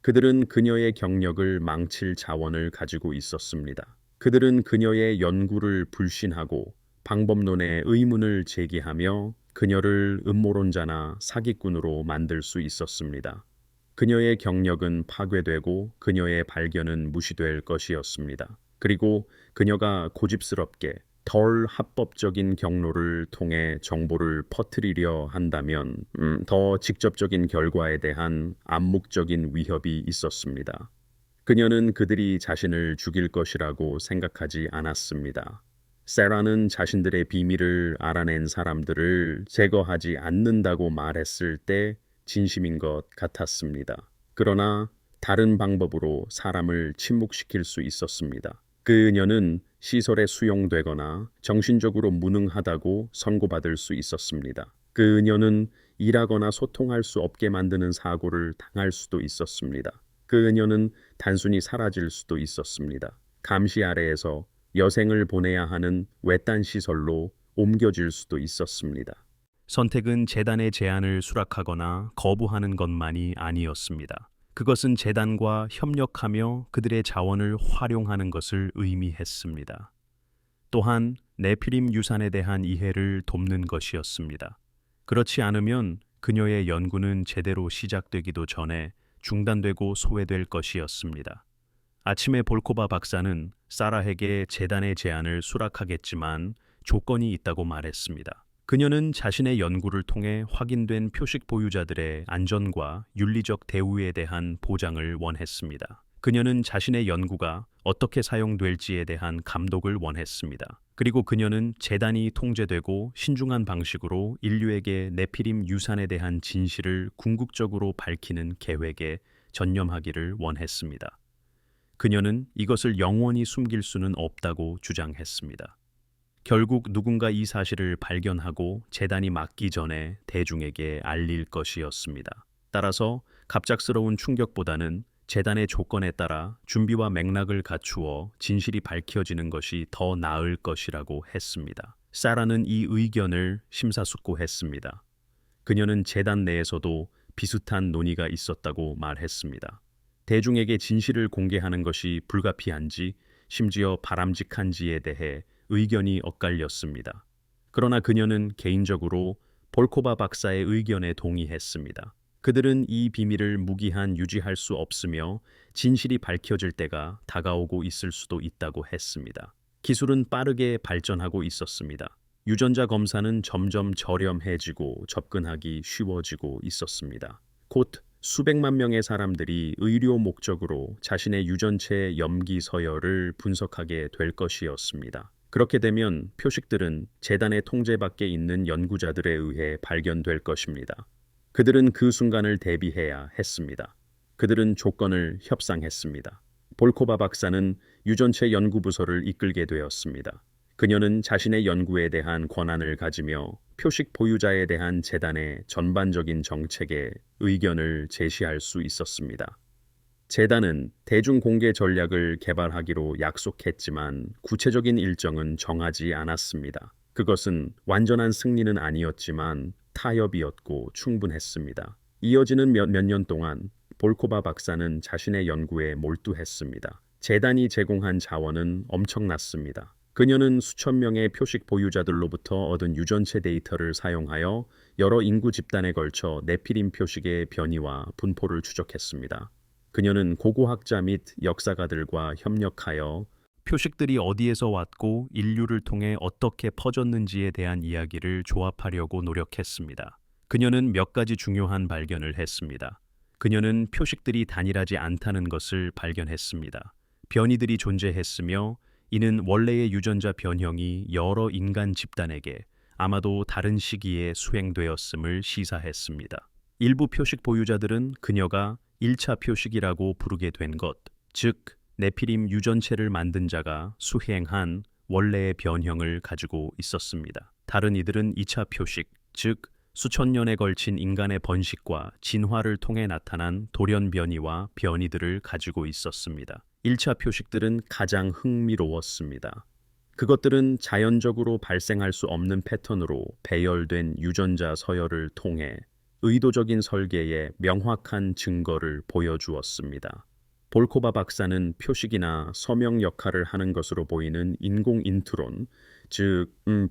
그들은 그녀의 경력을 망칠 자원을 가지고 있었습니다. 그들은 그녀의 연구를 불신하고 방법론에 의문을 제기하며 그녀를 음모론자나 사기꾼으로 만들 수 있었습니다. 그녀의 경력은 파괴되고 그녀의 발견은 무시될 것이었습니다. 그리고 그녀가 고집스럽게 덜 합법적인 경로를 통해 정보를 퍼뜨리려 한다면 더 직접적인 결과에 대한 암묵적인 위협이 있었습니다. 그녀는 그들이 자신을 죽일 것이라고 생각하지 않았습니다. 세라는 자신들의 비밀을 알아낸 사람들을 제거하지 않는다고 말했을 때 진심인 것 같았습니다. 그러나 다른 방법으로 사람을 침묵시킬 수 있었습니다. 그녀는 시설에 수용되거나 정신적으로 무능하다고 선고받을 수 있었습니다. 그녀는 일하거나 소통할 수 없게 만드는 사고를 당할 수도 있었습니다. 그녀는 단순히 사라질 수도 있었습니다. 감시 아래에서 여생을 보내야 하는 외딴 시설로 옮겨질 수도 있었습니다. 선택은 재단의 제안을 수락하거나 거부하는 것만이 아니었습니다. 그것은 재단과 협력하며 그들의 자원을 활용하는 것을 의미했습니다. 또한 네피림 유산에 대한 이해를 돕는 것이었습니다. 그렇지 않으면 그녀의 연구는 제대로 시작되기도 전에 중단되고 소외될 것이었습니다. 아침에 볼코바 박사는 사라에게 재단의 제안을 수락하겠지만 조건이 있다고 말했습니다. 그녀는 자신의 연구를 통해 확인된 표식 보유자들의 안전과 윤리적 대우에 대한 보장을 원했습니다. 그녀는 자신의 연구가 어떻게 사용될지에 대한 감독을 원했습니다. 그리고 그녀는 재단이 통제되고 신중한 방식으로 인류에게 네피림 유산에 대한 진실을 궁극적으로 밝히는 계획에 전념하기를 원했습니다. 그녀는 이것을 영원히 숨길 수는 없다고 주장했습니다. 결국 누군가 이 사실을 발견하고 재단이 막기 전에 대중에게 알릴 것이었습니다. 따라서 갑작스러운 충격보다는 재단의 조건에 따라 준비와 맥락을 갖추어 진실이 밝혀지는 것이 더 나을 것이라고 했습니다. 사라는 이 의견을 심사숙고했습니다. 그녀는 재단 내에서도 비슷한 논의가 있었다고 말했습니다. 대중에게 진실을 공개하는 것이 불가피한지 심지어 바람직한지에 대해 의견이 엇갈렸습니다. 그러나 그녀는 개인적으로 볼코바 박사의 의견에 동의했습니다. 그들은 이 비밀을 무기한 유지할 수 없으며 진실이 밝혀질 때가 다가오고 있을 수도 있다고 했습니다. 기술은 빠르게 발전하고 있었습니다. 유전자 검사는 점점 저렴해지고 접근하기 쉬워지고 있었습니다. 곧 수백만 명의 사람들이 의료 목적으로 자신의 유전체 염기 서열을 분석하게 될 것이었습니다. 그렇게 되면 표식들은 재단의 통제 밖에 있는 연구자들에 의해 발견될 것입니다. 그들은 그 순간을 대비해야 했습니다. 그들은 조건을 협상했습니다. 볼코바 박사는 유전체 연구부서를 이끌게 되었습니다. 그녀는 자신의 연구에 대한 권한을 가지며 표식 보유자에 대한 재단의 전반적인 정책에 의견을 제시할 수 있었습니다. 재단은 대중공개 전략을 개발하기로 약속했지만 구체적인 일정은 정하지 않았습니다. 그것은 완전한 승리는 아니었지만 타협이었고 충분했습니다. 이어지는 몇 년 동안 볼코바 박사는 자신의 연구에 몰두했습니다. 재단이 제공한 자원은 엄청났습니다. 그녀는 수천 명의 표식 보유자들로부터 얻은 유전체 데이터를 사용하여 여러 인구 집단에 걸쳐 네피림 표식의 변이와 분포를 추적했습니다. 그녀는 고고학자 및 역사가들과 협력하여 표식들이 어디에서 왔고 인류를 통해 어떻게 퍼졌는지에 대한 이야기를 조합하려고 노력했습니다. 그녀는 몇 가지 중요한 발견을 했습니다. 그녀는 표식들이 단일하지 않다는 것을 발견했습니다. 변이들이 존재했으며 이는 원래의 유전자 변형이 여러 인간 집단에게 아마도 다른 시기에 수행되었음을 시사했습니다. 일부 표식 보유자들은 그녀가 1차 표식이라고 부르게 된 것, 즉 네피림 유전체를 만든 자가 수행한 원래의 변형을 가지고 있었습니다. 다른 이들은 2차 표식, 즉 수천 년에 걸친 인간의 번식과 진화를 통해 나타난 돌연 변이와 변이들을 가지고 있었습니다. 1차 표식들은 가장 흥미로웠습니다. 그것들은 자연적으로 발생할 수 없는 패턴으로 배열된 유전자 서열을 통해 의도적인 설계에 명확한 증거를 보여주었습니다. 볼코바 박사는 표식이나 서명 역할을 하는 것으로 보이는 인공인트론, 즉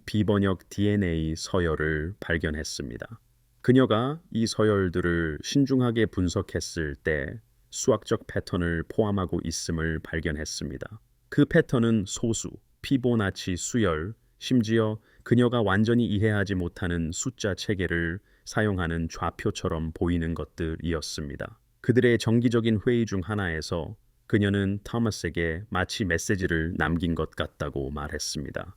비번역 DNA 서열을 발견했습니다. 그녀가 이 서열들을 신중하게 분석했을 때 수학적 패턴을 포함하고 있음을 발견했습니다. 그 패턴은 소수, 피보나치 수열, 심지어 그녀가 완전히 이해하지 못하는 숫자 체계를 사용하는 좌표처럼 보이는 것들이었습니다. 그들의 정기적인 회의 중 하나에서 그녀는 토마스에게 마치 메시지를 남긴 것 같다고 말했습니다.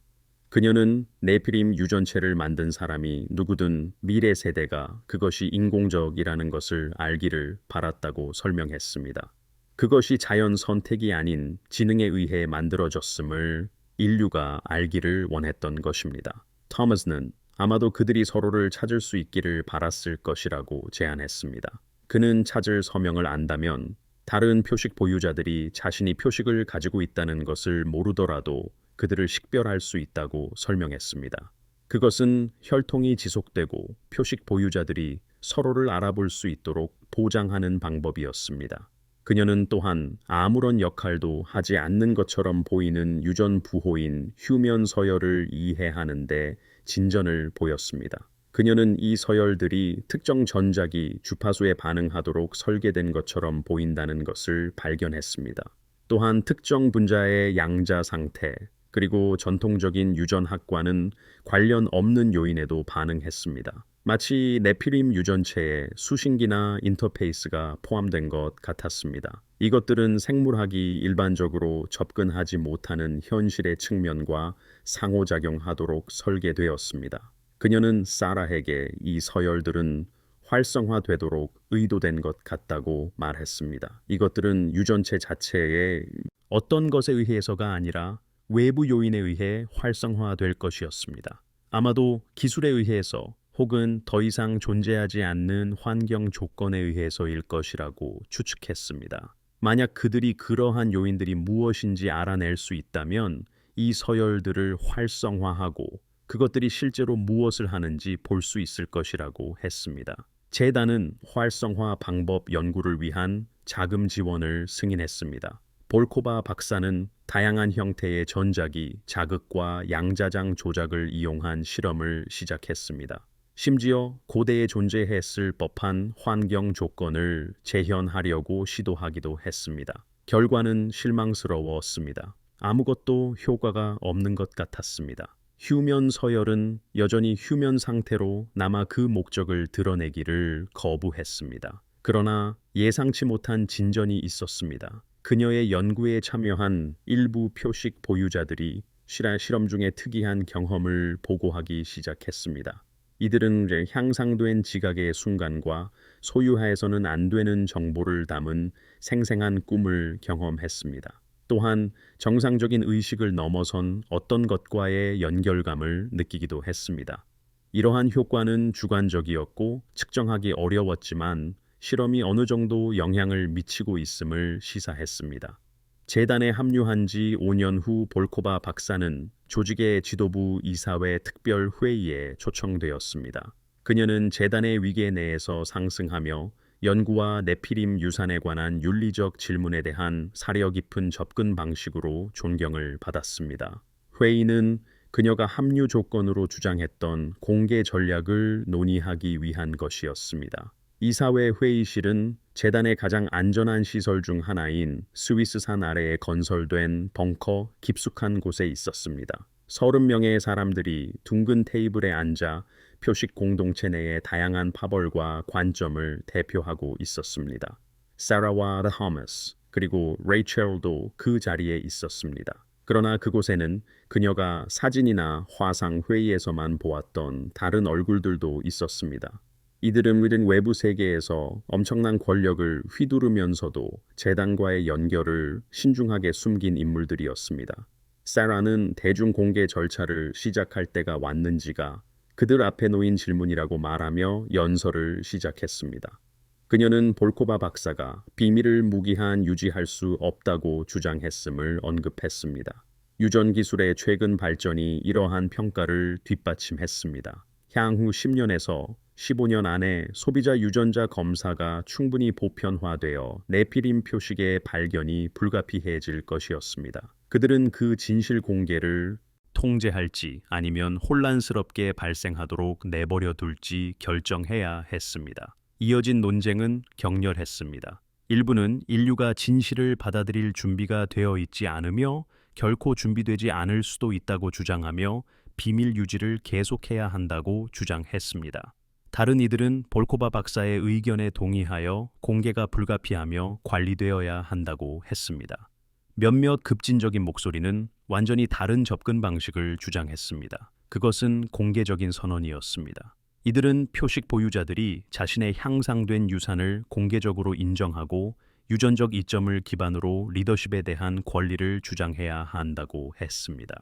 그녀는 네피림 유전체를 만든 사람이 누구든 미래 세대가 그것이 인공적이라는 것을 알기를 바랐다고 설명했습니다. 그것이 자연 선택이 아닌 지능에 의해 만들어졌음을 인류가 알기를 원했던 것입니다. 토마스는 아마도 그들이 서로를 찾을 수 있기를 바랐을 것이라고 제안했습니다. 그는 찾을 서명을 안다면 다른 표식 보유자들이 자신이 표식을 가지고 있다는 것을 모르더라도 그들을 식별할 수 있다고 설명했습니다. 그것은 혈통이 지속되고 표식 보유자들이 서로를 알아볼 수 있도록 보장하는 방법이었습니다. 그녀는 또한 아무런 역할도 하지 않는 것처럼 보이는 유전 부호인 휴면 서열을 이해하는데 진전을 보였습니다. 그녀는 이 서열들이 특정 전자기 주파수에 반응하도록 설계된 것처럼 보인다는 것을 발견했습니다. 또한 특정 분자의 양자 상태, 그리고 전통적인 유전학과는 관련 없는 요인에도 반응했습니다. 마치 네피림 유전체에 수신기나 인터페이스가 포함된 것 같았습니다. 이것들은 생물학이 일반적으로 접근하지 못하는 현실의 측면과 상호작용하도록 설계되었습니다. 그녀는 사라에게 이 서열들은 활성화되도록 의도된 것 같다고 말했습니다. 이것들은 유전체 자체의 어떤 것에 의해서가 아니라 외부 요인에 의해 활성화될 것이었습니다. 아마도 기술에 의해서 혹은 더 이상 존재하지 않는 환경 조건에 의해서일 것이라고 추측했습니다. 만약 그들이 그러한 요인들이 무엇인지 알아낼 수 있다면 이 서열들을 활성화하고 그것들이 실제로 무엇을 하는지 볼 수 있을 것이라고 했습니다. 재단은 활성화 방법 연구를 위한 자금 지원을 승인했습니다. 볼코바 박사는 다양한 형태의 전자기, 자극과 양자장 조작을 이용한 실험을 시작했습니다. 심지어 고대에 존재했을 법한 환경 조건을 재현하려고 시도하기도 했습니다. 결과는 실망스러웠습니다. 아무것도 효과가 없는 것 같았습니다. 휴면 서열은 여전히 휴면 상태로 남아 그 목적을 드러내기를 거부했습니다. 그러나 예상치 못한 진전이 있었습니다. 그녀의 연구에 참여한 일부 표식 보유자들이 실험 중에 특이한 경험을 보고하기 시작했습니다. 이들은 향상된 지각의 순간과 소유하여서는 안 되는 정보를 담은 생생한 꿈을 경험했습니다. 또한 정상적인 의식을 넘어선 어떤 것과의 연결감을 느끼기도 했습니다. 이러한 효과는 주관적이었고 측정하기 어려웠지만 실험이 어느 정도 영향을 미치고 있음을 시사했습니다. 재단에 합류한 지 5년 후 볼코바 박사는 조직의 지도부 이사회 특별 회의에 초청되었습니다. 그녀는 재단의 위계 내에서 상승하며 연구와 네피림 유산에 관한 윤리적 질문에 대한 사려 깊은 접근 방식으로 존경을 받았습니다. 회의는 그녀가 합류 조건으로 주장했던 공개 전략을 논의하기 위한 것이었습니다. 이사회 회의실은 재단의 가장 안전한 시설 중 하나인 스위스산 아래에 건설된 벙커 깊숙한 곳에 있었습니다. 30명의 사람들이 둥근 테이블에 앉아 표식 공동체 내의 다양한 파벌과 관점을 대표하고 있었습니다. 사라와 토마스 그리고 레이첼도 그 자리에 있었습니다. 그러나 그곳에는 그녀가 사진이나 화상 회의에서만 보았던 다른 얼굴들도 있었습니다. 이들은 외부 세계에서 엄청난 권력을 휘두르면서도 재단과의 연결을 신중하게 숨긴 인물들이었습니다. 사라는 대중 공개 절차를 시작할 때가 왔는지가 그들 앞에 놓인 질문이라고 말하며 연설을 시작했습니다. 그녀는 볼코바 박사가 비밀을 무기한 유지할 수 없다고 주장했음을 언급했습니다. 유전 기술의 최근 발전이 이러한 평가를 뒷받침했습니다. 향후 10년에서 15년 안에 소비자 유전자 검사가 충분히 보편화되어 네피림 표식의 발견이 불가피해질 것이었습니다. 그들은 그 진실 공개를 통제할지 아니면 혼란스럽게 발생하도록 내버려 둘지 결정해야 했습니다. 이어진 논쟁은 격렬했습니다. 일부는 인류가 진실을 받아들일 준비가 되어 있지 않으며 결코 준비되지 않을 수도 있다고 주장하며 비밀 유지를 계속해야 한다고 주장했습니다. 다른 이들은 볼코바 박사의 의견에 동의하여 공개가 불가피하며 관리되어야 한다고 했습니다. 몇몇 급진적인 목소리는 완전히 다른 접근 방식을 주장했습니다. 그것은 공개적인 선언이었습니다. 이들은 표식 보유자들이 자신의 향상된 유산을 공개적으로 인정하고 유전적 이점을 기반으로 리더십에 대한 권리를 주장해야 한다고 했습니다.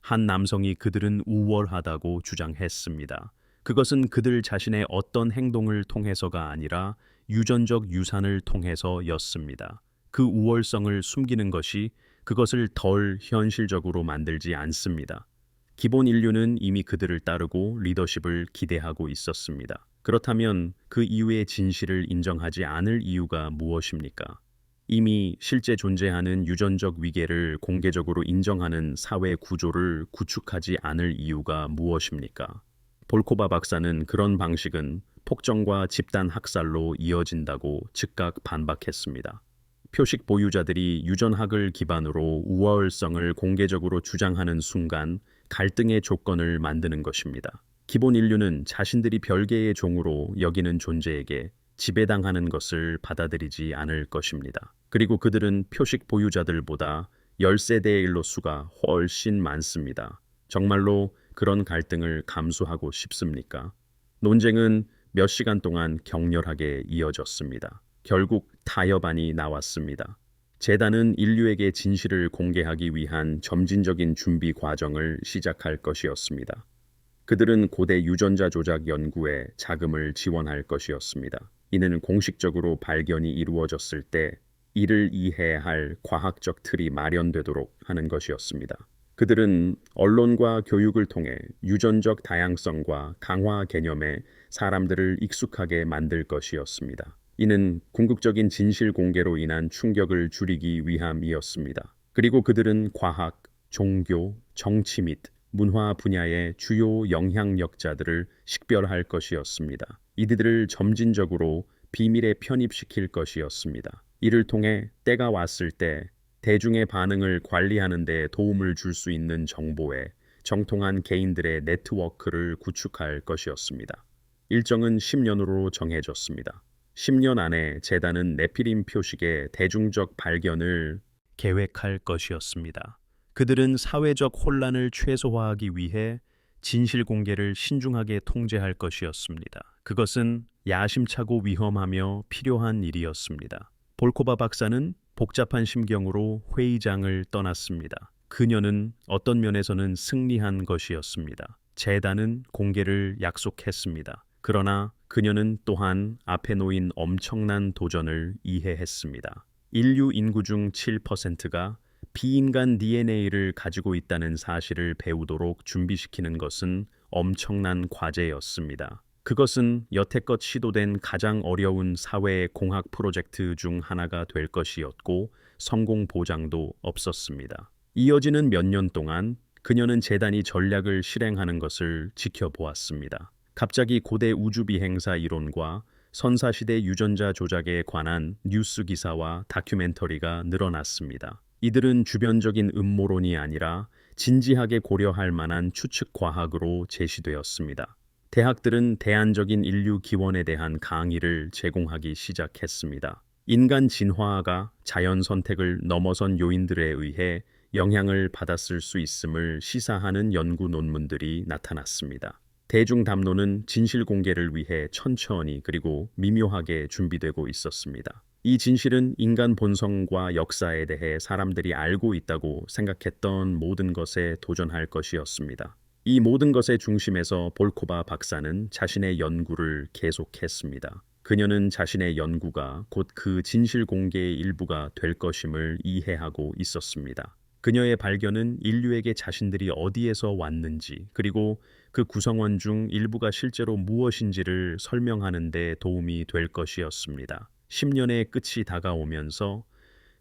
한 남성이 그들은 우월하다고 주장했습니다. 그것은 그들 자신의 어떤 행동을 통해서가 아니라 유전적 유산을 통해서였습니다. 그 우월성을 숨기는 것이 그것을 덜 현실적으로 만들지 않습니다. 기본 인류는 이미 그들을 따르고 리더십을 기대하고 있었습니다. 그렇다면 그 이후의 진실을 인정하지 않을 이유가 무엇입니까? 이미 실제 존재하는 유전적 위계를 공개적으로 인정하는 사회 구조를 구축하지 않을 이유가 무엇입니까? 볼코바 박사는 그런 방식은 폭정과 집단 학살로 이어진다고 즉각 반박했습니다. 표식 보유자들이 유전학을 기반으로 우월성을 공개적으로 주장하는 순간 갈등의 조건을 만드는 것입니다. 기본 인류는 자신들이 별개의 종으로 여기는 존재에게 지배당하는 것을 받아들이지 않을 것입니다. 그리고 그들은 표식 보유자들보다 10세대의 일로수가 훨씬 많습니다. 정말로 그런 갈등을 감수하고 싶습니까? 논쟁은 몇 시간 동안 격렬하게 이어졌습니다. 결국 타협안이 나왔습니다. 재단은 인류에게 진실을 공개하기 위한 점진적인 준비 과정을 시작할 것이었습니다. 그들은 고대 유전자 조작 연구에 자금을 지원할 것이었습니다. 이는 공식적으로 발견이 이루어졌을 때 이를 이해할 과학적 틀이 마련되도록 하는 것이었습니다. 그들은 언론과 교육을 통해 유전적 다양성과 강화 개념에 사람들을 익숙하게 만들 것이었습니다. 이는 궁극적인 진실 공개로 인한 충격을 줄이기 위함이었습니다. 그리고 그들은 과학, 종교, 정치 및 문화 분야의 주요 영향력자들을 식별할 것이었습니다. 이들을 점진적으로 비밀에 편입시킬 것이었습니다. 이를 통해 때가 왔을 때 대중의 반응을 관리하는 데 도움을 줄 수 있는 정보에 정통한 개인들의 네트워크를 구축할 것이었습니다. 일정은 10년으로 정해졌습니다. 10년 안에 재단은 네피림 표식의 대중적 발견을 계획할 것이었습니다. 그들은 사회적 혼란을 최소화하기 위해 진실 공개를 신중하게 통제할 것이었습니다. 그것은 야심차고 위험하며 필요한 일이었습니다. 볼코바 박사는 복잡한 심경으로 회의장을 떠났습니다. 그녀는 어떤 면에서는 승리한 것이었습니다. 재단은 공개를 약속했습니다. 그러나 그녀는 또한 앞에 놓인 엄청난 도전을 이해했습니다. 인류 인구 중 7%가 비인간 DNA를 가지고 있다는 사실을 배우도록 준비시키는 것은 엄청난 과제였습니다. 그것은 여태껏 시도된 가장 어려운 사회 공학 프로젝트 중 하나가 될 것이었고 성공 보장도 없었습니다. 이어지는 몇 년 동안 그녀는 재단이 전략을 실행하는 것을 지켜보았습니다. 갑자기 고대 우주 비행사 이론과 선사시대 유전자 조작에 관한 뉴스 기사와 다큐멘터리가 늘어났습니다. 이들은 주변적인 음모론이 아니라 진지하게 고려할 만한 추측 과학으로 제시되었습니다. 대학들은 대안적인 인류 기원에 대한 강의를 제공하기 시작했습니다. 인간 진화가 자연 선택을 넘어선 요인들에 의해 영향을 받았을 수 있음을 시사하는 연구 논문들이 나타났습니다. 대중 담론은 진실 공개를 위해 천천히 그리고 미묘하게 준비되고 있었습니다. 이 진실은 인간 본성과 역사에 대해 사람들이 알고 있다고 생각했던 모든 것에 도전할 것이었습니다. 이 모든 것의 중심에서 볼코바 박사는 자신의 연구를 계속했습니다. 그녀는 자신의 연구가 곧 그 진실 공개의 일부가 될 것임을 이해하고 있었습니다. 그녀의 발견은 인류에게 자신들이 어디에서 왔는지 그리고 그 구성원 중 일부가 실제로 무엇인지를 설명하는 데 도움이 될 것이었습니다. 10년의 끝이 다가오면서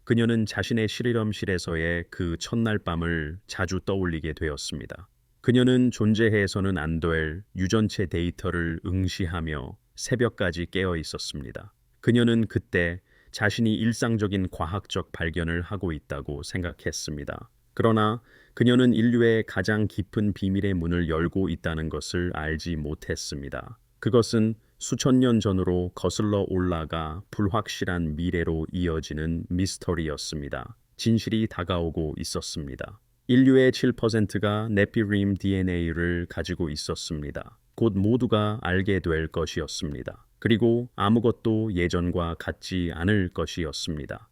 그녀는 자신의 실험실에서의 그 첫날 밤을 자주 떠올리게 되었습니다. 그녀는 존재해서는 안 될 유전체 데이터를 응시하며 새벽까지 깨어 있었습니다. 그녀는 그때 자신이 일상적인 과학적 발견을 하고 있다고 생각했습니다. 그러나 그녀는 인류의 가장 깊은 비밀의 문을 열고 있다는 것을 알지 못했습니다. 그것은 수천 년 전으로 거슬러 올라가 불확실한 미래로 이어지는 미스터리였습니다. 진실이 다가오고 있었습니다. 인류의 7%가 네피림 DNA를 가지고 있었습니다. 곧 모두가 알게 될 것이었습니다. 그리고 아무것도 예전과 같지 않을 것이었습니다.